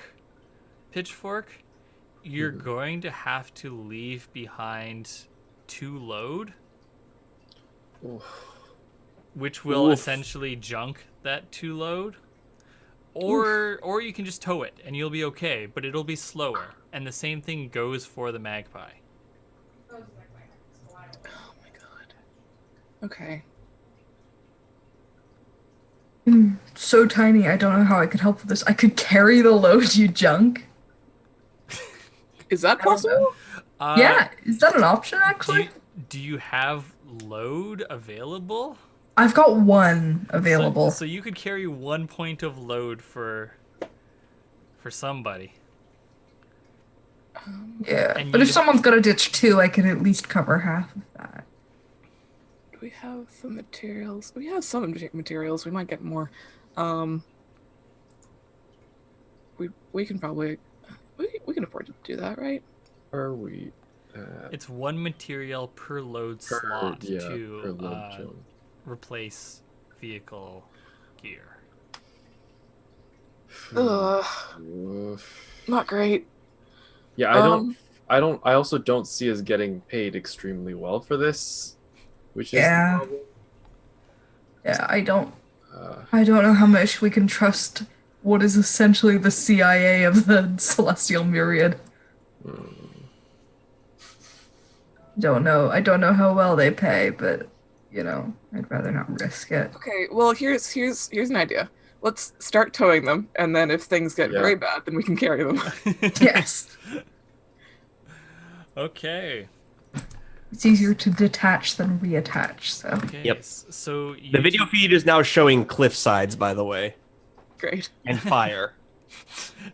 Pitchfork, you're going to have to leave behind 2 load, which will essentially junk that 2 load. Or you can just tow it and you'll be okay, but it'll be slower. And the same thing goes for the magpie.
Oh my god. Okay.
I'm so tiny, I don't know how I could help with this. I could carry the load, you junk.
Is that possible?
Yeah, is that an option actually?
Do you have load available?
I've got 1 available.
So you could carry 1 point of load for somebody.
Yeah,
And
but
you-
if someone's got to ditch 2, I can at least cover half of that.
Do we have the materials? We have some materials. We might get more. We can probably we can afford to do that, right?
Are we?
It's 1 material per load
Per-
slot
yeah,
to
per load zone.
replace vehicle gear.
Ugh,
Oof.
not great.
Yeah, I also don't see us getting paid extremely well for this, which is
Yeah.
the problem.
Yeah, I don't
Uh,
know how much we can trust what is essentially the CIA of the Celestial Myriad. I don't know how well they pay, but I'd rather not risk it.
Okay, well here's an idea. Let's start towing them, and then if things get
Yeah.
very bad, then we can carry them.
Yes.
Okay.
It's easier to detach than reattach, so.
Okay.
Yep.
So you
The video feed is now showing cliff sides, by the way,
Great.
and fire.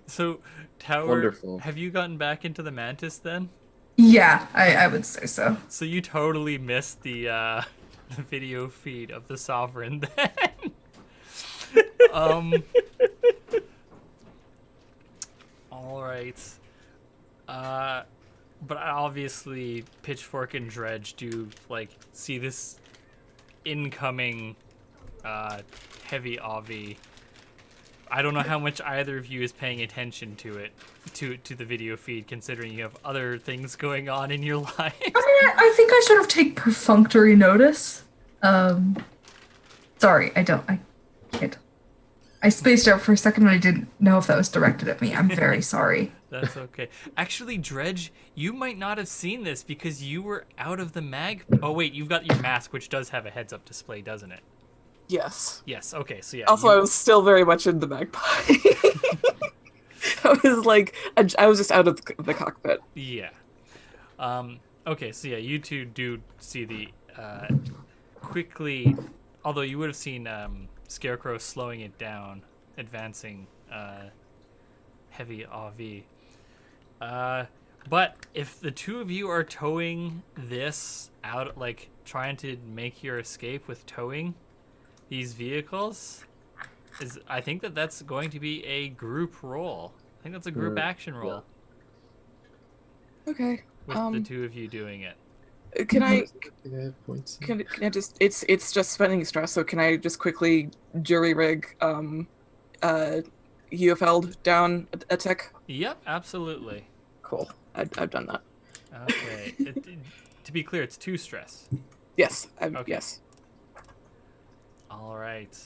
So Tower,
Wonderful.
have you gotten back into the Mantis then?
Yeah, I would say so.
So you totally missed the video feed of the Sovereign then. All right. But obviously Pitchfork and Dredge do see this incoming heavy Avi. I don't know how much either of you is paying attention to it, to the video feed, considering you have other things going on in your life.
I think I sort of take perfunctory notice. Sorry, I can't. I spaced out for a second and I didn't know if that was directed at me. I'm very sorry.
That's okay. Actually, Dredge, you might not have seen this because you were out of the mag. Oh wait, you've got your mask, which does have a heads-up display, doesn't it?
Yes.
Yes. Okay. So yeah.
Also, I was still very much in the magpie. I was just out of the cockpit.
Yeah. Okay. So yeah, you two do see the quickly, although you would have seen Scarecrow slowing it down, advancing heavy AV. But if the two of you are towing this out, trying to make your escape with towing these vehicles, I think that's going to be a group roll. I think that's a group action roll
Okay.
with the two of you doing it.
Can I
points.
can I just it's just spending stress, so can I just quickly jury rig Eufeld down a tick?
Yep, absolutely.
Cool. I've done that.
Okay. to be clear, it's 2 stress.
Yes.
Okay.
Yes.
All right.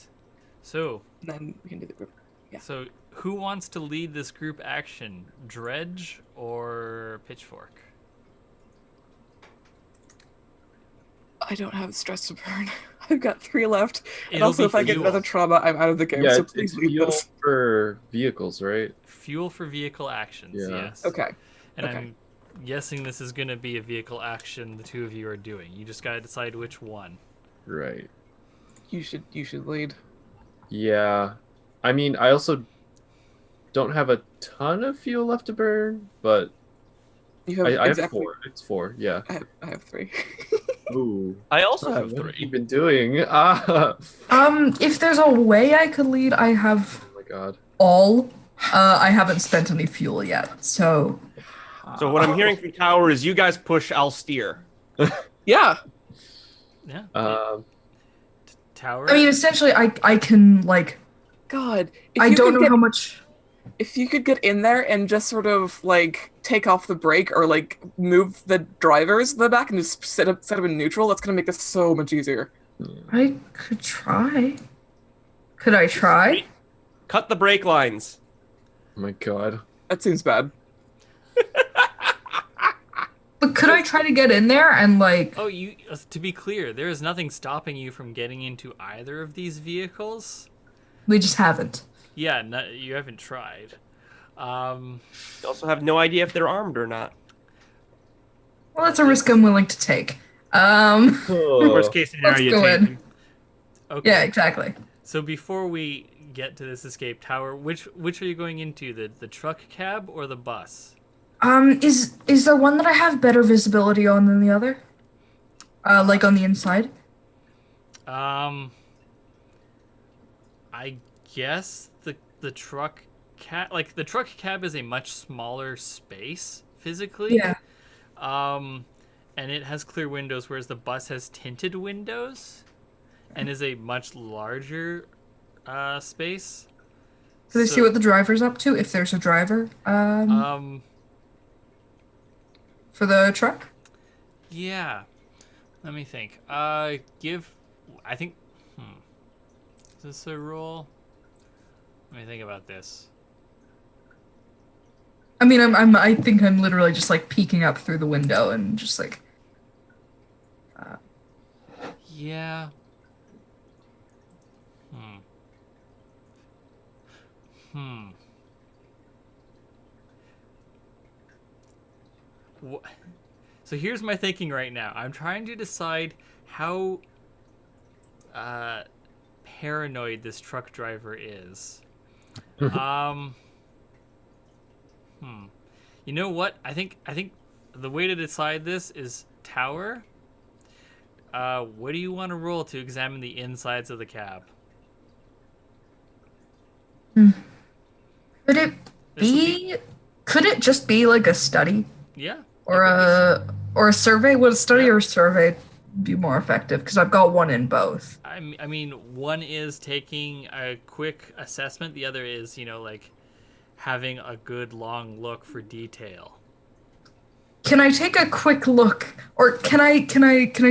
So,
And then we can do the group. Yeah.
so who wants to lead this group action? Dredge or Pitchfork?
I don't have stress to burn. I've got 3 left. And
It'll
also,
be
if I get
fuel.
another trauma, I'm out of the game.
Yeah,
so
it's
please leave
fuel
this.
for vehicles, right?
Fuel for vehicle actions,
Yeah.
yes.
Okay.
And
okay.
I'm guessing this is going to be a vehicle action the 2 of you are doing. You just got to decide which one.
Right.
You should lead.
Yeah. I mean, I also don't have a ton of fuel left to burn, but
You have
I have
exactly.
4. It's 4, yeah.
I have 3.
Ooh.
I also have
What have you
3.
been doing? Ah.
If there's a way I could lead, I have
Oh my god.
all. I haven't spent any fuel yet, so
So what I'm hearing from Tower is you guys push, I'll steer.
Yeah.
Yeah. Tower?
I mean, essentially, I can like
God. If
I
you
don't
could
know how much.
If you could get in there and just sort of like take off the brake or like move the drivers in the back and just set up in neutral, that's gonna make this so much easier.
I could try. Could I try?
Cut the brake lines.
Oh my god.
That seems bad.
But could I try to get in there and like?
Oh, to be clear, there is nothing stopping you from getting into either of these vehicles.
We just haven't.
Yeah, no, you haven't tried.
You also have no idea if they're armed or not.
Well, that's a risk I'm willing to take.
Worst case scenario,
Let's
you
go
take
in.
them.
Okay.
Yeah, exactly.
So before we get to this escape tower, which are you going into? The truck cab or the bus?
Is there one that I have better visibility on than the other? Like on the inside?
I guess the truck cab, like the truck cab, is a much smaller space physically.
Yeah.
And it has clear windows, whereas the bus has tinted windows, and is a much larger space.
Can I see what the driver's up to? If there's a driver. For the truck.
Yeah. Let me think. I think. Is this a roll? Let me think about this.
I mean, I think I'm literally just like peeking up through the window and just like.
Yeah. So here's my thinking right now. I'm trying to decide how paranoid this truck driver is. You know what? I think the way to decide this is Tower. What do you want to roll to examine the insides of the cab?
Could it be? Could it just be like a study
Yeah.
or a survey? Would a study or a survey be more effective? Because I've got one in both.
I mean, one is taking a quick assessment. The other is, like having a good long look for detail.
Can I take a quick look, or can I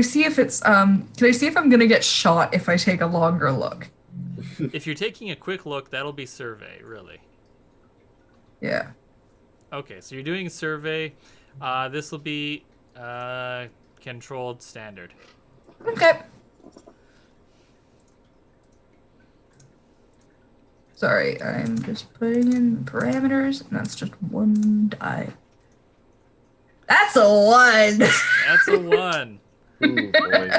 see if it's can I see if I'm gonna get shot if I take a longer look?
If you're taking a quick look, that'll be survey, really.
Yeah.
Okay, so you're doing survey. This will be controlled standard.
Okay. Sorry, I'm just putting in parameters, and that's just one die. That's a 1.
That's a 1.
Ooh, boy.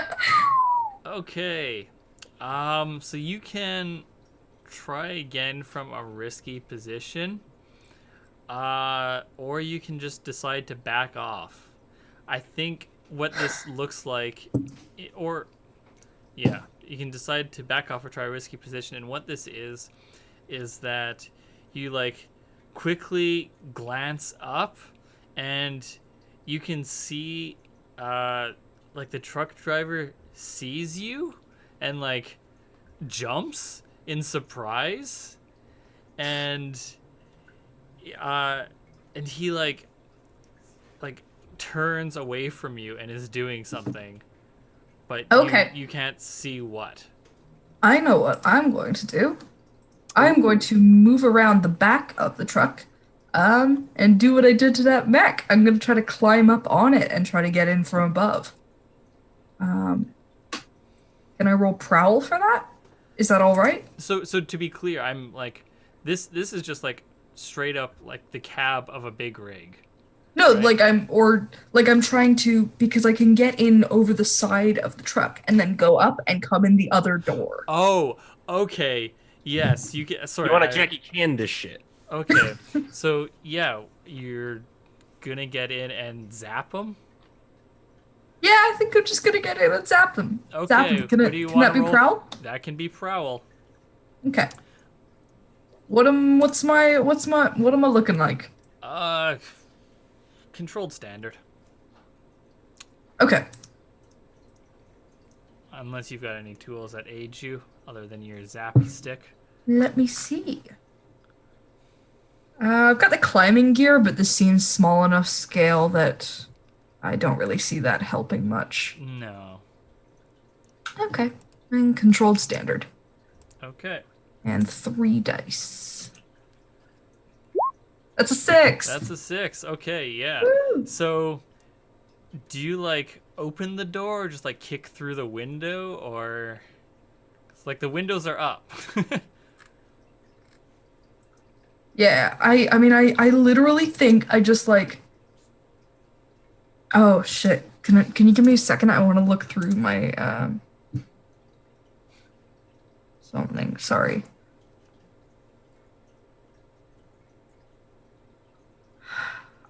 Okay. So you can try again from a risky position. Or you can just decide to back off. I think what this looks like, you can decide to back off or try a risky position. And what this is that you like quickly glance up and you can see like the truck driver sees you and like jumps in surprise, and he like turns away from you and is doing something, but
Okay.
you can't see what.
I know what I'm going to do. I'm going to move around the back of the truck, and do what I did to that mech. I'm going to try to climb up on it and try to get in from above. Can I roll prowl for that? Is that all right?
So to be clear, I'm like, this is just like straight up like the cab of a big rig.
No,
Right.
I'm trying to, because I can get in over the side of the truck and then go up and come in the other door.
Oh, okay. Yes, you get. Sorry.
You want to Jackie Chan this shit?
Okay. So yeah, you're gonna get in and zap them.
Yeah, I think I'm just gonna get in and zap them. Zap
Okay.
them. Can
What do you
can
want
that
to
be
roll?
prowl?
That can be prowl.
Okay. What am I looking like?
Controlled standard.
Okay.
Unless you've got any tools that aid you other than your zap stick.
Let me see. I've got the climbing gear, but this seems small enough scale that I don't really see that helping much.
No.
Okay. And controlled standard.
Okay.
And 3 dice. That's a 6.
That's a 6. Okay, yeah.
Woo!
So, do you like open the door or just like kick through the window, or it's like the windows are up?
Yeah, I mean I literally think I just like. Oh shit. Can you give me a second? I want to look through my something. Sorry.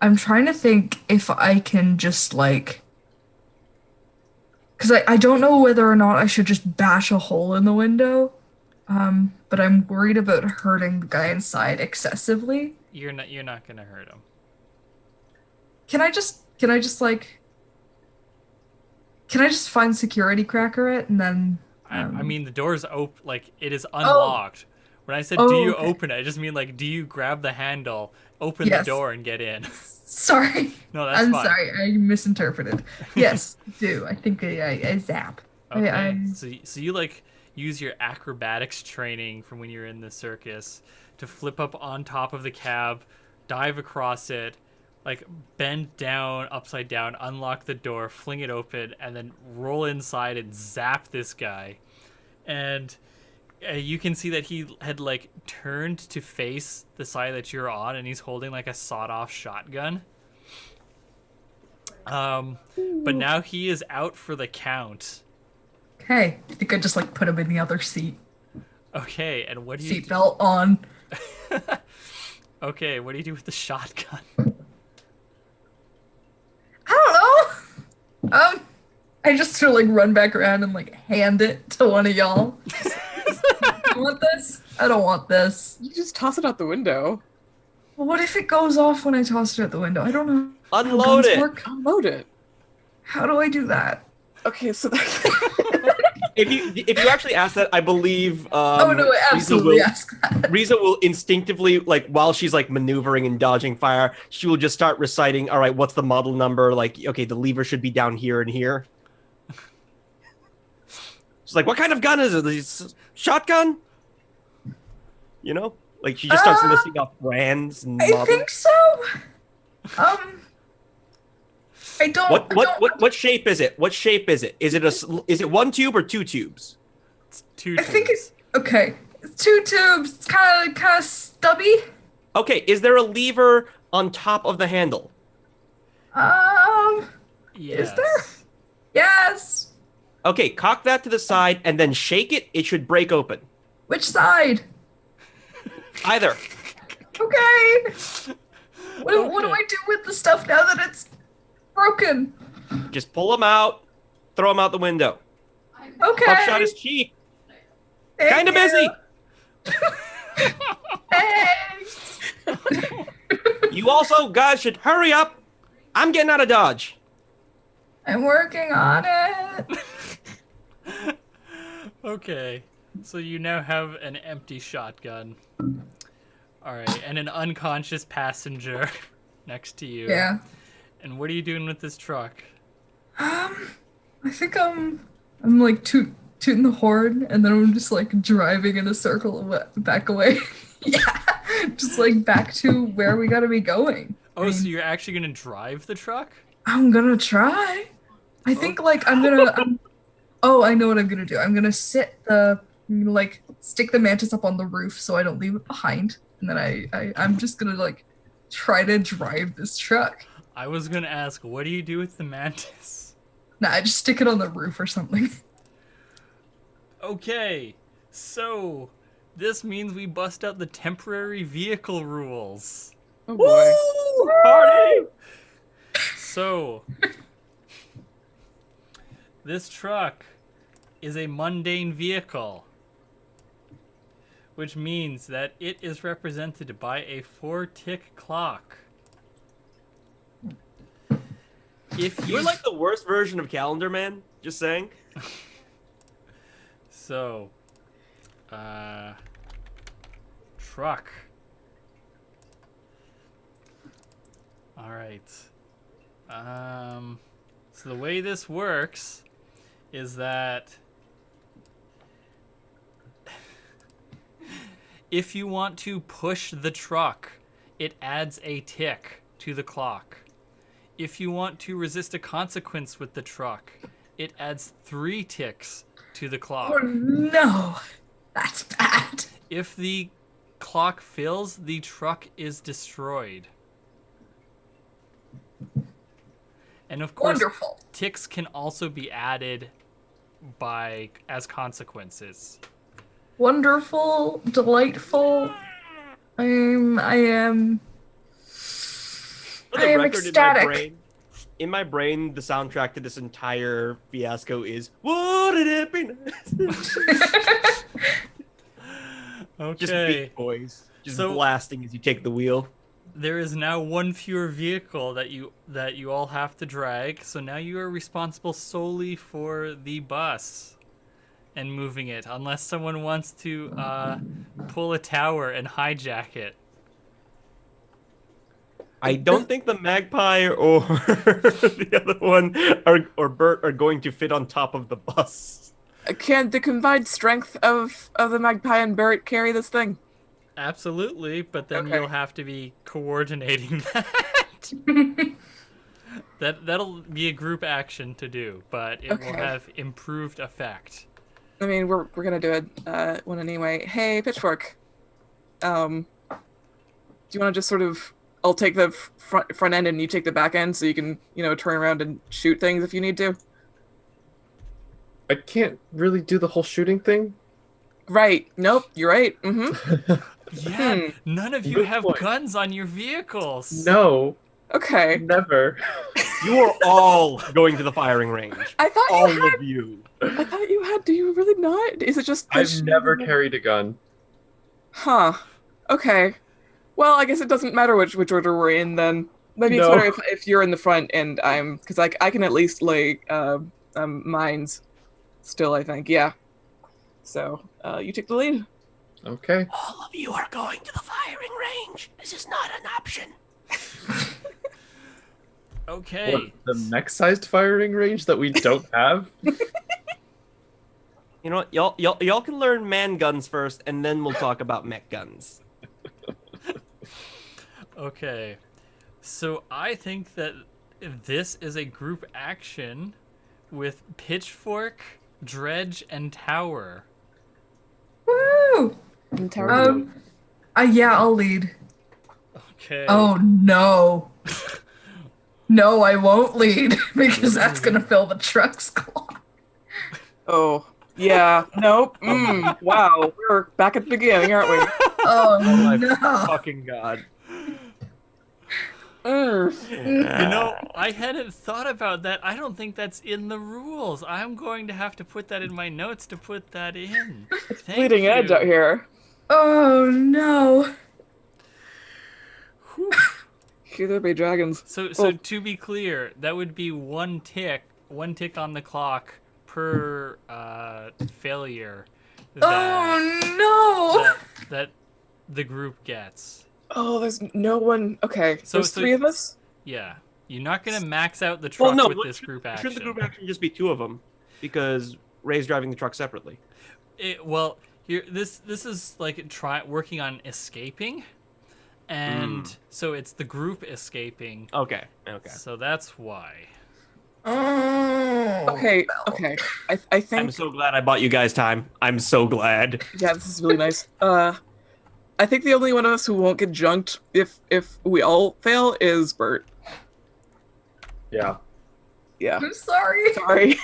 I'm trying to think if I can just like, because I don't know whether or not I should just bash a hole in the window, but I'm worried about hurting the guy inside excessively.
You're not gonna hurt him.
Can I just find security cracker it and then
I mean, the door's open, like it is unlocked. When I said, "Do you
okay.
open it?" I just mean like, do you grab the handle, open
Yes.
the door, and get in?
Sorry.
No, that's
I'm
fine.
sorry, I misinterpreted. Yes, I do. I think I zap.
Okay, so you like use your acrobatics training from when you're in the circus to flip up on top of the cab, dive across it, like bend down, upside down, unlock the door, fling it open, and then roll inside and zap this guy. And you can see that he had like turned to face the side that you're on, and he's holding like a sawed-off shotgun. But now he is out for the count.
Okay, I think I just like put him in the other seat.
Okay, and what do you do?
Seatbelt on.
Okay, what do you do with the shotgun?
I don't know. I just sort of like run back around and like hand it to one of y'all. You want this? I don't want this.
You just toss it out the window.
Well, what if it goes off when I toss it out the window? I don't know. how
Unload
guns
it.
work.
Unload it.
How do I do that?
Okay, so
If you actually ask that, I believe.
Oh no, I absolutely ask that.
Riza will instinctively, like, while she's like maneuvering and dodging fire, she will just start reciting, all right, what's the model number? Like, okay, the lever should be down here and here. She's like, what kind of gun is it? This shotgun? You know? Like, she just starts listing off brands and
I
models.
think so. I don't.
What shape is it? What shape is it? Is it one tube or two tubes?
It's two
I think
tubes.
okay. It's 2 tubes. It's kind of stubby.
Okay, is there a lever on top of the handle?
Yes.
Is there? Yes.
Okay, cock that to the side and then shake it. It should break open.
Which side?
Either.
Okay. What do I do with the stuff now that it's broken?
Just pull them out, throw them out the window.
Okay.
Buckshot is cheap.
Thank
Kind of
you.
busy.
Thanks.
You also guys should hurry up. I'm getting out of Dodge.
I'm working on it.
Okay, so you now have an empty shotgun. All right, and an unconscious passenger next to you.
Yeah.
And what are you doing with this truck?
I think I'm like tooting the horn, and then I'm just like driving in a circle back away. Yeah, just like back to where we gotta be going.
Oh, so you're actually gonna drive the truck?
I'm gonna try. I think like oh, I know what I'm gonna do. I'm gonna stick the mantis up on the roof so I don't leave it behind, and then I'm just gonna like try to drive this truck.
I was gonna ask, what do you do with the mantis?
Nah, I just stick it on the roof or something.
Okay, so this means we bust out the temporary vehicle rules.
Oh boy.
Woo! Party!
So, this truck is a mundane vehicle, which means that it is represented by a 4-tick clock. If you
You're like the worst version of Calendar Man. Just saying.
So, truck. All right. So the way this works is that if you want to push the truck, it adds a tick to the clock. If you want to resist a consequence with the truck, it adds 3 ticks to the clock.
Oh no, that's bad.
If the clock fills, the truck is destroyed. And of course,
Wonderful.
ticks can also be added as consequences.
Wonderful, delightful. I am
For
I
the
am
record,
ecstatic.
in my brain, the soundtrack to this entire fiasco is "Wouldn't it be nice?" Just
Okay.
Beat Boys, just
So-
blasting as you take the wheel.
There is now one fewer vehicle that you all have to drag, so now you are responsible solely for the bus and moving it, unless someone wants to pull a tower and hijack it.
I don't think the Magpie or the other one or Bert are going to fit on top of the bus.
Can the combined strength of the Magpie and Barrett carry this thing?
Absolutely, but then
Okay.
you'll have to be coordinating that. That'll be a group action to do, but it will
Okay.
have improved effect.
I mean, we're gonna do it one anyway. Hey, Pitchfork. Do you want to just sort of? I'll take the front end and you take the back end, so you can turn around and shoot things if you need to.
I can't really do the whole shooting thing.
Right. Nope. You're right. Mm-hmm.
Yeah, none of you
Good
have
point.
guns on your vehicles.
No,
Okay.
never.
You are all going to the firing range.
I thought
All
you had.
of you.
I thought you had. Do you really not? Is it just?
I've never carried a gun.
Huh. Okay. Well, I guess it doesn't matter which order we're in then. Maybe it's
No.
better if you're in the front and I'm, because I can at least lay mines. Still, I think, yeah. So you take the lead.
Okay.
All of you are going to the firing range. This is not an option.
Okay.
What, the mech-sized firing range that we don't have?
You know what? Y'all can learn man guns first, and then we'll talk about mech guns.
Okay. So I think that this is a group action with Pitchfork, Dredge, and Tower.
Woo!
And Tower.
Yeah, I'll lead.
Okay.
Oh no. No, I won't lead because that's gonna fill the truck's clock.
Oh, yeah. Nope. Wow. We're back at the beginning, aren't we?
Oh
My
no.
fucking god.
You know, I hadn't thought about that. I don't think that's in the rules. I'm going to have to put that in my notes to put that in. Thank
Bleeding
you.
edge out here.
Oh no.
Whew.
Here there be dragons.
So
Oh.
to be clear, that would be one tick on the clock per failure
Oh
that the group gets.
Oh, there's no one. Okay.
So-
There's
so-
3 of us?
Yeah. You're not gonna max out the
Well,
truck
no.
with this group action.
Shouldn't the group action just be two of them? Because Ray's driving the truck separately.
Well, here this is like working on escaping, and so it's the group escaping.
Okay.
So that's why.
Oh.
Okay. I think.
I'm so glad I bought you guys time. I'm so glad.
Yeah, this is really nice. I think the only one of us who won't get junked if we all fail is Bert.
Yeah.
Yeah.
I'm sorry.
Sorry.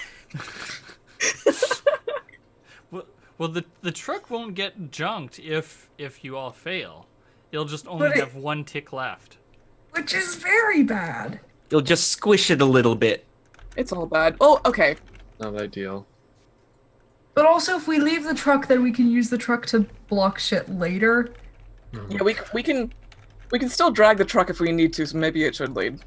Well, the truck won't get junked if you all fail. It'll just only
But
have one tick left.
Which is very bad.
You'll just squish it a little bit.
It's all bad. Oh, okay.
Not ideal.
But also, if we leave the truck, then we can use the truck to block shit later.
Yeah, we can still drag the truck if we need to. So maybe it should lead.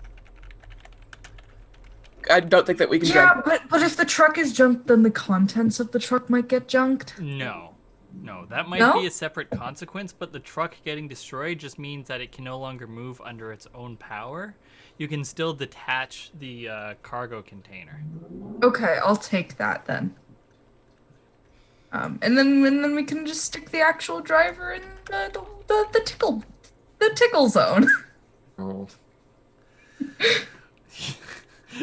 I don't think that we can.
Yeah,
drag...
but if the truck is junked, then the contents of the truck might get junked.
No, that might
No?
be a separate consequence. But the truck getting destroyed just means that it can no longer move under its own power. You can still detach the cargo container.
Okay, I'll take that then. And then we can just stick the actual driver in the tickle zone.
Oh.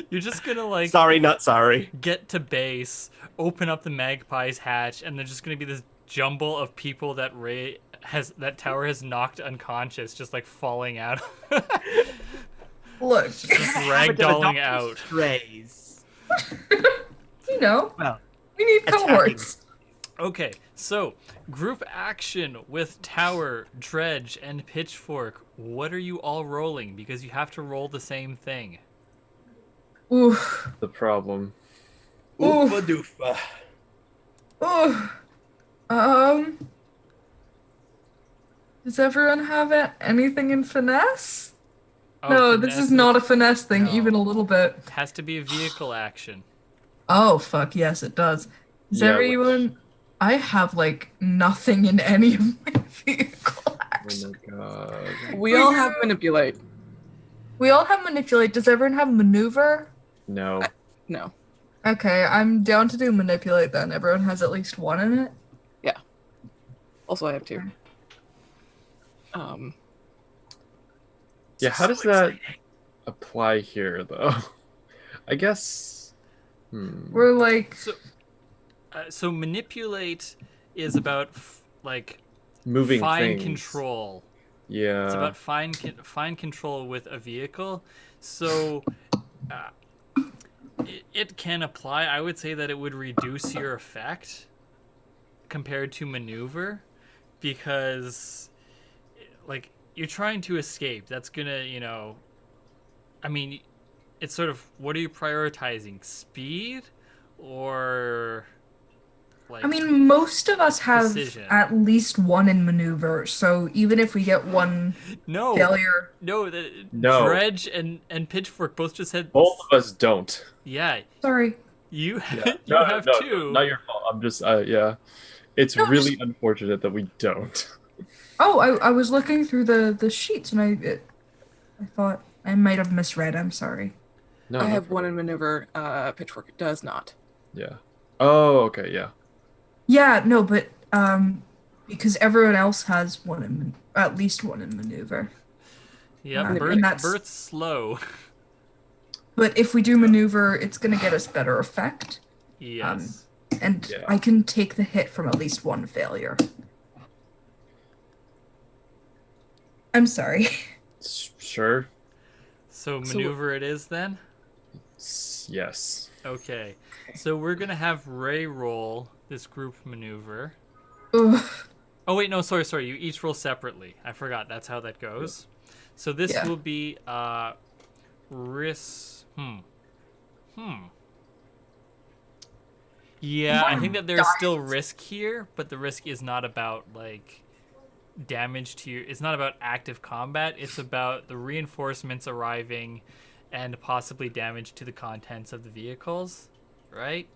You're just gonna like
Sorry, not sorry.
get to base, open up the Magpie's hatch, and there's just gonna be this jumble of people that Tower has knocked unconscious, just like falling out,
Look,
just ragdolling out.
Strays.
you know,
Well,
we need
attacking.
cohorts.
Okay, so group action with Tower, Dredge, and Pitchfork. What are you all rolling? Because you have to roll the same thing.
Oof.
The problem.
Oof.
Oofa doofa.
Ooh. Does everyone have anything in finesse?
Oh,
No, this
finesse
is not a finesse thing,
No.
even a little bit.
It has to be a vehicle action.
Oh, fuck, yes, it does. Does
Yeah,
everyone... I have, like, nothing in any of my vehicle
Oh
actions.
my god.
We all have manipulate.
We all have manipulate. Does everyone have maneuver?
No.
No.
Okay, I'm down to do manipulate then. Everyone has at least one in it?
Also, I have two.
Yeah, how does that apply here, though? I guess.
We're like...
So manipulate is about like
Moving
fine
things.
control.
Yeah.
It's about fine control with a vehicle. So it can apply. I would say that it would reduce your effect compared to maneuver, because like you're trying to escape. That's gonna, I mean, it's sort of, what are you prioritizing? Speed or like
I mean, most of us have
precision?
at least one in maneuver, so even if we get one
No.
failure...
No,
No.
Dredge and Pitchfork both just said
Both of us don't.
Yeah,
Sorry.
you
Yeah.
you have two.
Not your fault. I'm just, yeah. It's
No,
really unfortunate that we don't.
Oh, I was looking through the sheets and I thought I might have misread. I'm sorry.
No,
I
no
have
problem.
one in maneuver. Pitchfork does not.
Yeah. Oh, okay, yeah.
Yeah, no, but because everyone else has at least one in maneuver.
Yeah,
and
Bert's
that's-
slow.
But if we do maneuver, it's gonna get us better effect,
Yes.
and
Yeah.
I can take the hit from at least one failure. I'm sorry.
Sure.
So maneuver it is then?
Yes.
Okay. So we're going to have Ray roll this group maneuver.
Ugh.
Oh wait, no, sorry. You each roll separately. I forgot. That's how that goes. So this
Yeah.
will be risk. Yeah, I think that there's still risk here, but the risk is not about like damage to your. It's not about active combat. It's about the reinforcements arriving, and possibly damage to the contents of the vehicles, right?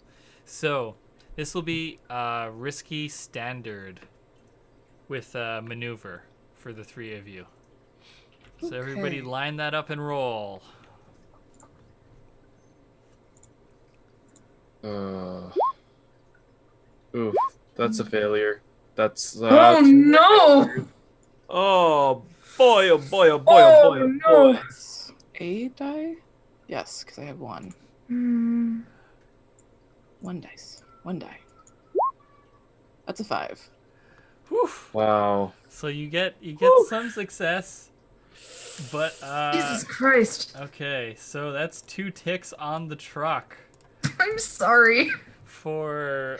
So this will be risky standard with maneuver for the three of you. So everybody
Okay.
line that up and roll.
Oof, that's a failure. That's
Oh no!
Oh boy! Oh boy! Oh boy! Oh
Oh
boy! Oh
no!
boy!
It's a die? Yes, because I have one.
Hmm.
One dice. One die. That's a 5.
Whew.
Wow.
So you get
Woo.
some success, but
Jesus Christ!
okay, so that's 2 ticks on the truck
I'm sorry.
for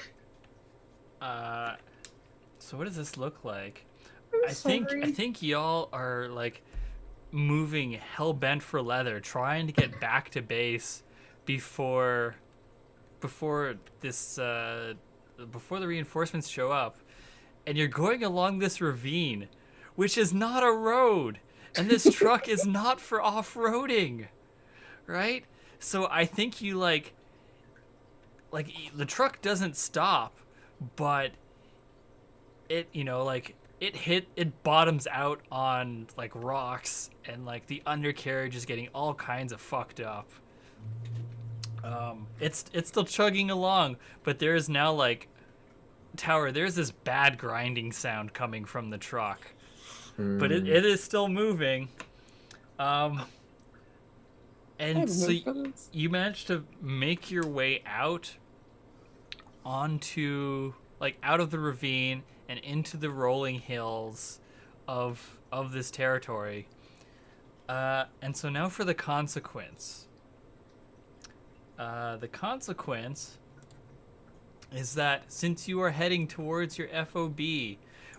so what does this look like?
I'm
I
sorry.
think y'all are like moving hell bent for leather, trying to get back to base before this before the reinforcements show up, and you're going along this ravine, which is not a road, and this truck is not for off-roading, right? So I think you like the truck doesn't stop, but it it bottoms out on like rocks, and like the undercarriage is getting all kinds of fucked up. It's still chugging along, but there is now like Tower. There's this bad grinding sound coming from the truck, but it is still moving.
I
And
have
so
no photos.
you managed to make your way out onto like out of the ravine and into the rolling hills of this territory. And so now for the consequence. The consequence is that since you are heading towards your FOB,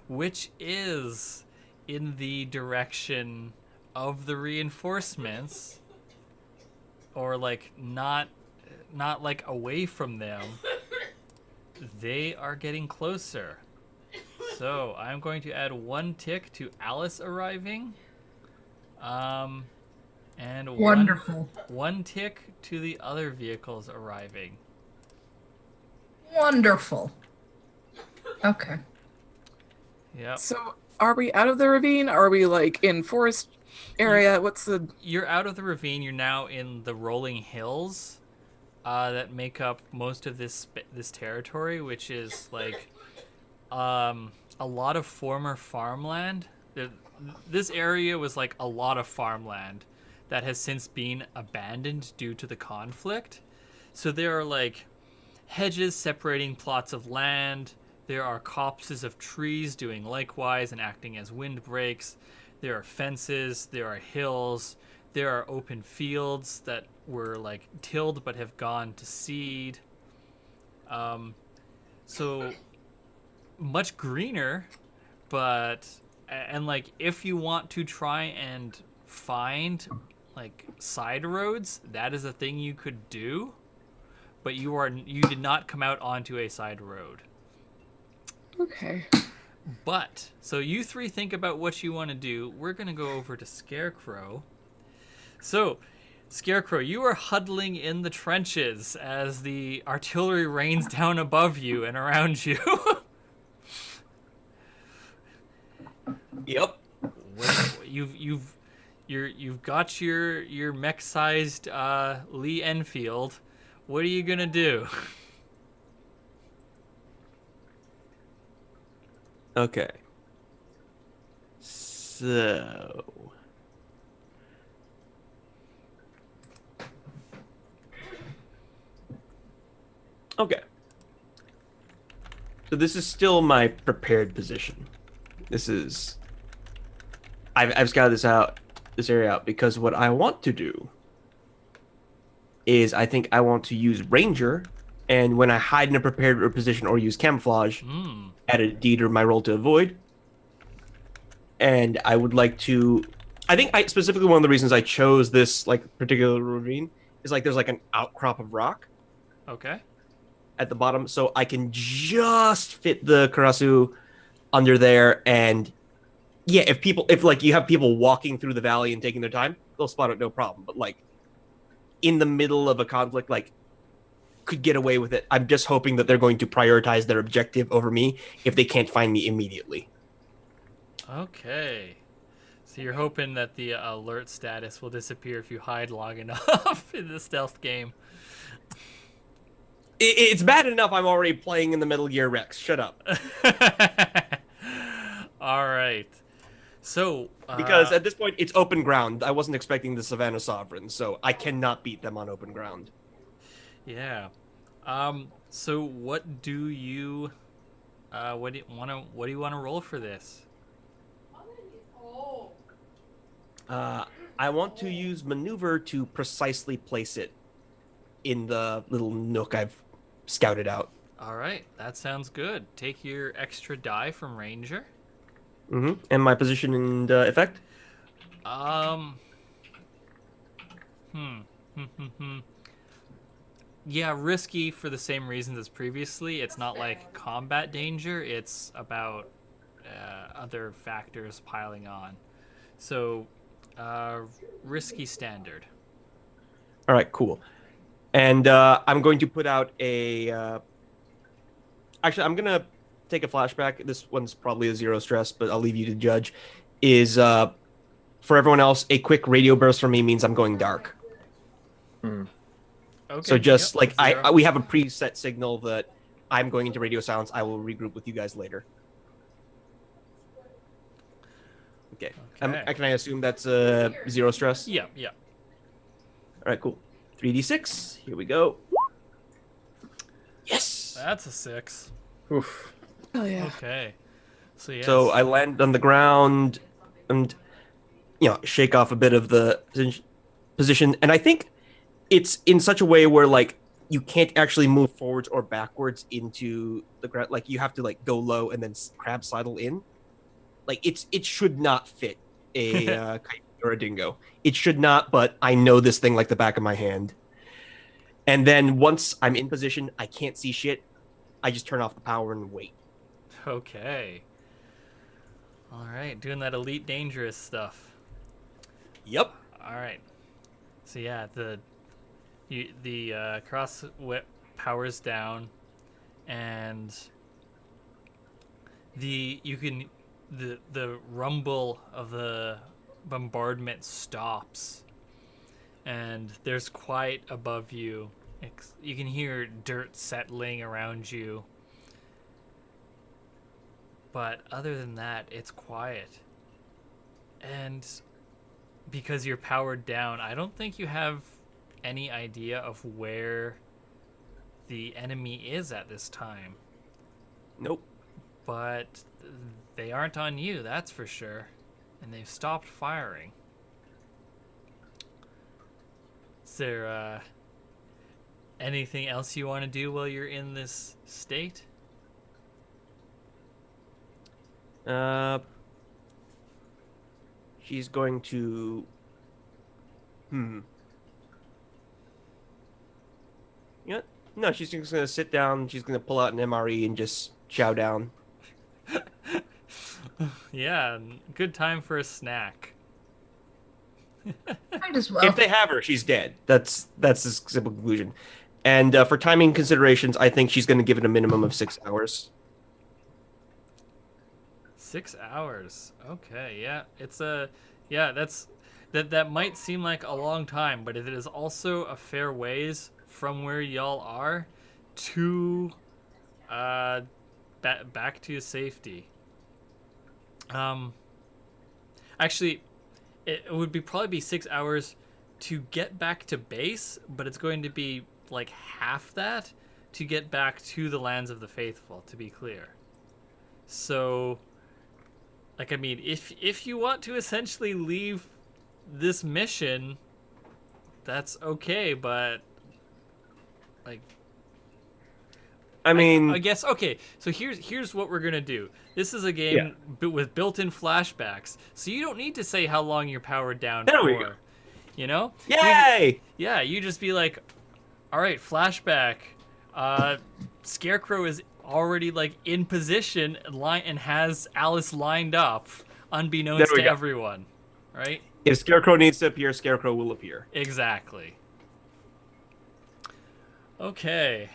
which is in the direction of the reinforcements, or like not like away from them, they are getting closer. So I'm going to add 1 tick to Alice arriving. And
Wonderful.
one tick to the other vehicles arriving.
Wonderful. Okay.
Yep.
So, are we out of the ravine? Are we like in forest area? What's the?
You're out of the ravine. You're now in the rolling hills that make up most of this territory, which is like a lot of former farmland. This area was like a lot of farmland that has since been abandoned due to the conflict. So there are like hedges separating plots of land. There are copses of trees doing likewise and acting as windbreaks. There are fences. There are hills. There are open fields that were like tilled but have gone to seed. So much greener, but and like if you want to try and find like side roads, that is a thing you could do, but you did not come out onto a side road.
Okay.
But so you 3 think about what you want to do. We're gonna go over to Scarecrow. So Scarecrow, you are huddling in the trenches as the artillery rains down above you and around you.
Yep.
You've got your mech-sized Lee Enfield. What are you gonna do?
Okay. So. Okay. So this is still my prepared position. This is. I've scouted this area out, because what I want to do is I think I want to use Ranger, and when I hide in a prepared position or use camouflage, add a D to my roll to avoid. And I would like to. I think specifically one of the reasons I chose this like particular ravine is like there's like an outcrop of rock
Okay.
at the bottom, so I can just fit the Karasu under there. And yeah, if like you have people walking through the valley and taking their time, they'll spot it no problem. But like in the middle of a conflict, like could get away with it. I'm just hoping that they're going to prioritize their objective over me if they can't find me immediately.
Okay. So you're hoping that the alert status will disappear if you hide long enough in the stealth game.
It's bad enough I'm already playing in the Metal Gear Rex. Shut up.
All right. So,
Because at this point, it's open ground. I wasn't expecting the Savannah Sovereigns, so I cannot beat them on open ground.
yeah. So what do you what do you want to roll for this?
I want to use maneuver to precisely place it in the little nook I've scouted out.
All right, that sounds good. Take your extra die from Ranger.
And my position and effect?
Yeah, risky for the same reasons as previously. It's not like combat danger. It's about other factors piling on. So, risky standard.
All right, cool. And I'm going to put out a... Actually, I'm going to take a flashback. This one's probably a 0 stress, but I'll leave you to judge. Is, for everyone else, a quick radio burst for me means I'm going dark.
Okay.
So just
yep,
like we have a preset signal that I'm going into radio silence. I will regroup with you guys later. Okay.
Okay.
Can I assume that's a 0 stress?
Yeah, yeah.
All right, cool. 3d6. Here we go. Yes.
That's a 6.
Oof.
Oh yeah.
Okay. So yes.
So I land on the ground and shake off a bit of the position, and I think it's in such a way where like you can't actually move forwards or backwards into the ground. Like you have to like go low and then crab sidle in. Like it should not fit a kite or a dingo. It should not, but I know this thing like the back of my hand. And then once I'm in position, I can't see shit. I just turn off the power and wait.
Okay. All right, doing that elite dangerous stuff.
Yep.
All right. So yeah, the cross whip powers down, and the rumble of the bombardment stops, and there's quiet above you. You can hear dirt settling around you, but other than that, it's quiet. And because you're powered down, I don't think you have any idea of where the enemy is at this time.
Nope.
But they aren't on you, that's for sure. And they've stopped firing. Is there anything else you want to do while you're in this state?
She's going to... Yeah. No, she's just going to sit down. She's going to pull out an MRE and just chow down.
Yeah, good time for a snack.
Might as well.
If they have her, she's dead. That's the simple conclusion. And for timing considerations, I think she's going to give it a minimum of 6 hours.
6 hours. Okay, yeah. That might seem like a long time, but it is also a fair ways from where y'all are to back to safety. Actually, it would probably be 6 hours to get back to base, but it's going to be like half that to get back to the lands of the faithful, to be clear. So, like, I mean, if you want to essentially leave this mission, that's okay, but like,
I mean,
I guess okay. So here's what we're gonna do. This is a game with built-in flashbacks, so you don't need to say how long you're powered down
there
for.
we go.
You know?
Yay!
You just be like, all right, flashback. Scarecrow is already like in position and has Alice lined up, unbeknownst to everyone, right?
If Scarecrow needs to appear, Scarecrow will appear.
Exactly. Okay.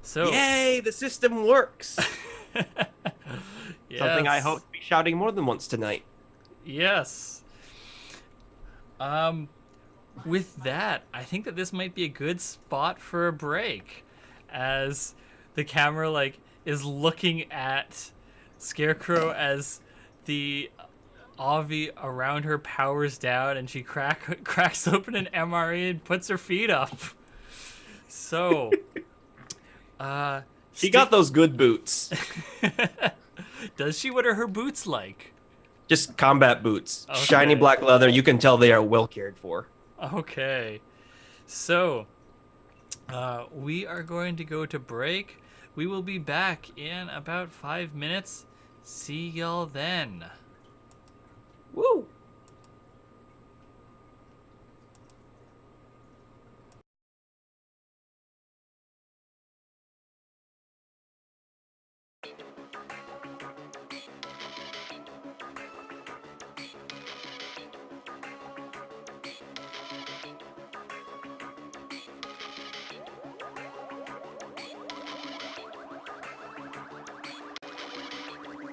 So.
Yay! The system works.
Yes.
Something I hope to be shouting more than once tonight.
Yes. With that, I think that this might be a good spot for a break. as the camera like is looking at Scarecrow as the Avi around her powers down, and she cracks open an MRE and puts her feet up. So,
She got those good boots.
Does she? What are her boots like?
Just combat boots.
Okay.
Shiny black leather. You can tell they are well cared for.
Okay. So, we are going to go to break. We will be back in about 5 minutes. See y'all then.
Woo!